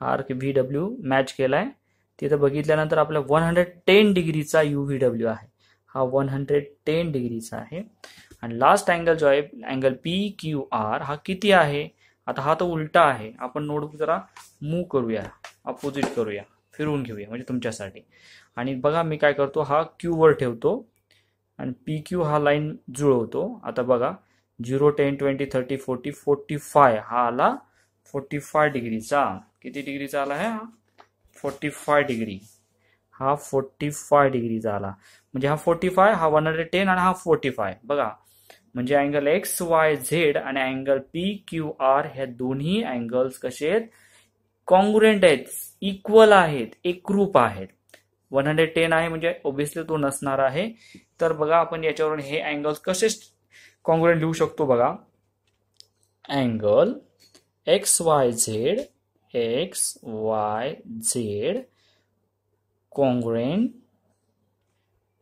हा VW मॅच केलाय. तिथं बघितल्यानंतर आपला 110 डिग्रीचा UVW आहे. हा 110 डिग्रीचा आहे. आणि लास्ट अँगल जो आहे अँगल PQR हा किती आहे. आता हा तो उलटा आहे. आपण नोटबुक जरा मूव्ह करूया, अपोजिट करूया, फिरवून घेऊया म्हणजे तुमच्यासाठी. आणि बघा मी काय करतो, हा Q वर ठेवतो आणि PQ हा लाईन जुळवतो. आता बघा 0, 10, 20, 30, 40, 45 हा आला 45 डिग्रीचा. किती डिग्रीचा आला आहे हा? 45 डिग्री. हा 45 डिग्रीचा आला. म्हणजे हा 45, हा 110 आणि हा 45. बघा म्हणजे अँगल XYZ आणि अँगल PQR ह्या दोन्ही अँगल्स कसे आहेत, कॉन्ग्रुएंट आहेत, इक्वल आहेत, एकरूप आहेत. 110 आहे म्हणजे ऑब्विसली तो नसणार आहे. तर बघा आपण याच्यावरून हे अँगल्स कसे कॉन्ग्रुएंट लिहू शकतो. बघा angle XYZ congruent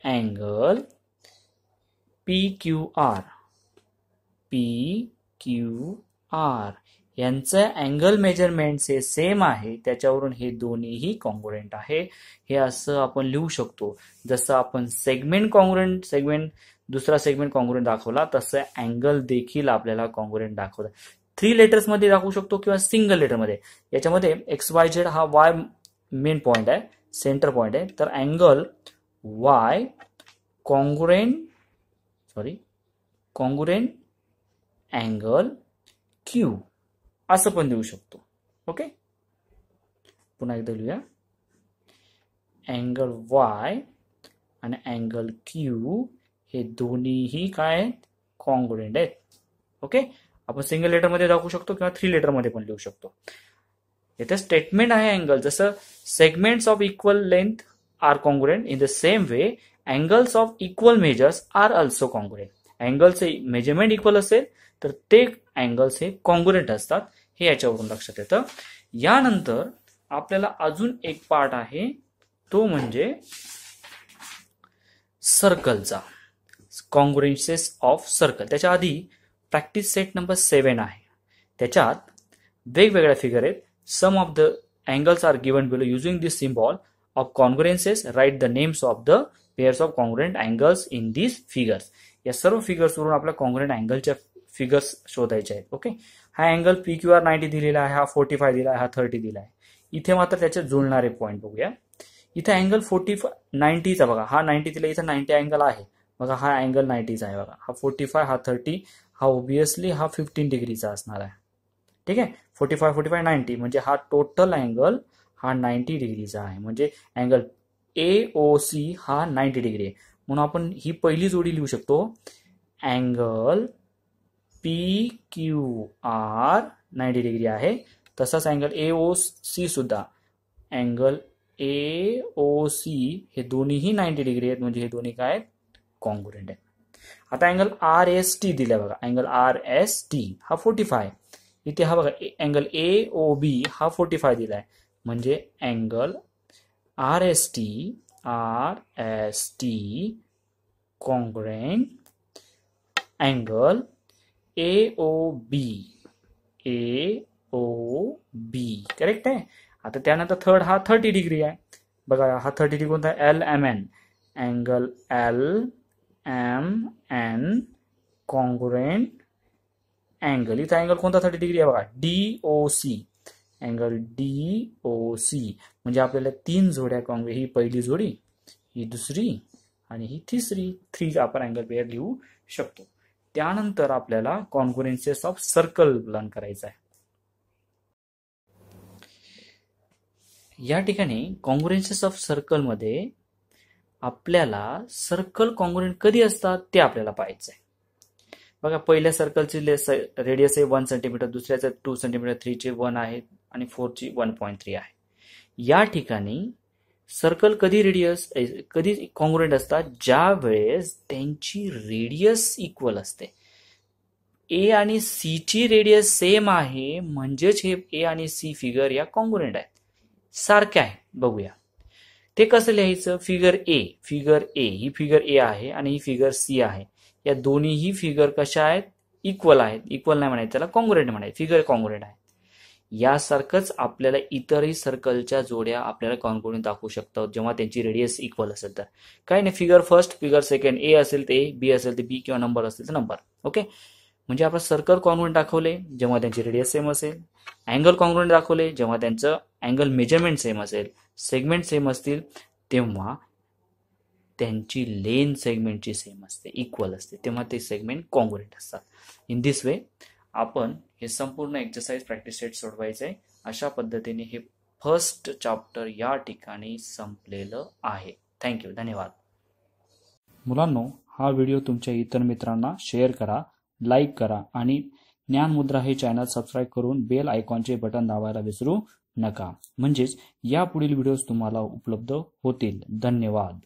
angle PQR यांचं अँगल मेजरमेंट हे सेम आहे. त्याच्यावरून हे दोन्हीही कॉन्ग्रुएंट आहे हे असं आपण लिहू शकतो. जसं आपण दुसरा सेगमेंट कॉन्ग्रुएंट दाखवला तसं अँगल देखील आपल्याला कॉन्ग्रुएंट दाखवतात. 3 लेटर्स मध्ये दाखवू शकतो किंवा सिंगल लेटर मध्ये. याच्यामध्ये XYZ हा Y मेन पॉइंट आहे, सेंटर पॉइंट आहे. तर angle Y congruent angle Q असं पण देऊ शकतो. ओके, पुन्हा एकदा लिहूया. अँगल Y आणि अँगल Q हे दोन्हीही काय आहेत, कॉन्ग्रुएंट आहेत. ओके, आपण सिंगल लेटर मध्ये दाखवू शकतो किंवा 3 लेटर मध्ये पण लिहू शकतो. इथे स्टेटमेंट आहे अँगल, जसं segments of equal length are congruent. In the same way angles of equal measures are also congruent. अँगलचे मेजरमेंट इक्वल असेल तर ते अँगल्स हे कॉन्ग्रुएंट असतात. हे याच्यावरून लक्षात येतं. यानंतर आपल्याला अजून एक पार्ट आहे, तो म्हणजे सर्कलचा, कॉन्ग्रुएन्सेस ऑफ सर्कल. त्याच्या आधी प्रॅक्टिस सेट नंबर 7 आहे. त्याच्यात वेगवेगळ्या फिगर आहेत. Some of the angles are given below. Using this symbol of congruences write the names of the pairs of congruent angles in this figures. या सर्व फिगर्स वरून आपल्या कॉन्ग्रुएंट अँगलच्या फिगर्स शोधायचे आहेत. ओके, हा अँगल PQR 90 दिलेला आहे, हा 45 दिला आहे, हा 30 दिला आहे. इथे मात्र त्याचे जुळणारे पॉईंट बघूया. इथे अँगल 90चा बघा, हा 90 दिला, इथे 90 अँगल आहे बघा, हा अँगल 90चा आहे बघा. हा 45, हा 30, हा ऑब्विसली हा 15 डिग्रीचा असणार आहे. ठीक आहे, 45, 90 म्हणजे हा टोटल अँगल हा 90 डिग्रीचा आहे. म्हणजे अँगल AOC हा 90 डिग्री आहे. म्हणून आपण ही पहिली जोडी लिहू शकतो, अँगल PQR 90 डिग्री आहे. तसाच अँगल AOC सुद्धा, अँगल AOC हे दोन्हीही 90 डिग्री आहेत. म्हणजे हे दोन्ही काय आहेत, कॉन्ग्रुएंट आहेत. आता अँगल RST दिला बघा, अँगल RST हा 45, इथे हा बघा अँगल AOB हा 45 दिलाय, म्हणजे angle RST congruent angle AOB correct आहे. आता त्यानंतर थर्ड हा 30 डिग्री आहे. बघा हा 30 डिग्री कोणता आहे? LMN angle LMN congruent angle. इथं अँगल कोणता 30 डिग्री आहे बघा, DOC अँगल DOC. म्हणजे आपल्याला 3 जोड्या कॉन्ग्रुएंट, ही पहिली जोडी, ही दुसरी आणि ही तिसरी, 3 आपण अँगल पेअर लिहू शकतो. त्यानंतर आपल्याला कॉन्ग्रुएन्सेस ऑफ सर्कल लर्न करायचा आहे. या ठिकाणी कॉन्ग्रुएन्सेस ऑफ सर्कल मध्ये आपल्याला सर्कल कॉन्ग्रुएंट कधी असतात ते आपल्याला पाहायचं आहे. बघा पहिल्या सर्कलची रेडियस आहे 1 सेंटीमीटर, दुसऱ्याचं 2 सेंटीमीटर, 3 चे 1 आहे आणि 4 ची 1.3 आहे. या ठिकाणी सर्कल कधी कॉन्ग्रुएंट असतात? ज्या वेळेस त्यांची रेडियस इक्वल असते. ए आणि सी ची रेडियस सेम आहे, म्हणजेच हे ए आणि सी फिगर या कॉन्ग्रुएंट आहेत, सारख्या आहे. बघूया ते कसं लिहायचं. Figure A he figure A आहे आणि ही फिगर सी आहे. या दोन्हीही फिगर कशा आहेत? इक्वल आहेत. इक्वल नाही म्हणायचं, त्याला कॉन्ग्रुएंट म्हणायचं, फिगर कॉन्ग्रुएंट आहे. यासारखंच आपल्याला इतरही सर्कलच्या जोड्या आपल्याला कॉन्ग्रुएंट दाखवू शकतात जेव्हा त्यांची रेडियस इक्वल असेल तर. काही नाही, फिगर फर्स्ट, फिगर सेकंड, ए असेल ते ए, बी असेल ते बी, किंवा नंबर असेल तर नंबर. ओके, म्हणजे आपण सर्कल कॉन्ग्रुएंट दाखवले जेव्हा त्यांची रेडियस सेम असेल, अँगल कॉन्ग्रुएंट दाखवले जेव्हा त्यांचं अँगल मेजरमेंट सेम असेल, सेगमेंट सेम असतील तेव्हा त्यांची लेन सेगमेंटची सेम असते, इक्वल असते, तेव्हा ते सेगमेंट कॉन्ग्रुएंट असतात. इन दिस वे आपण हे संपूर्ण एक्सरसाइज प्रॅक्टिस सेट सोडवायचे. अशा पद्धतीने हे फर्स्ट चॅप्टर या ठिकाणी संपलेलं आहे. थँक्यू, धन्यवाद. मुलांनो, हा व्हिडिओ तुमच्या इतर मित्रांना शेअर करा, लाईक करा आणि ज्ञानमुद्रा हे चॅनल सबस्क्राईब करून बेल आयकॉनचे बटन दाबायला विसरू नका, म्हणजेच या पुढील व्हिडिओज तुम्हाला उपलब्ध होतील. धन्यवाद.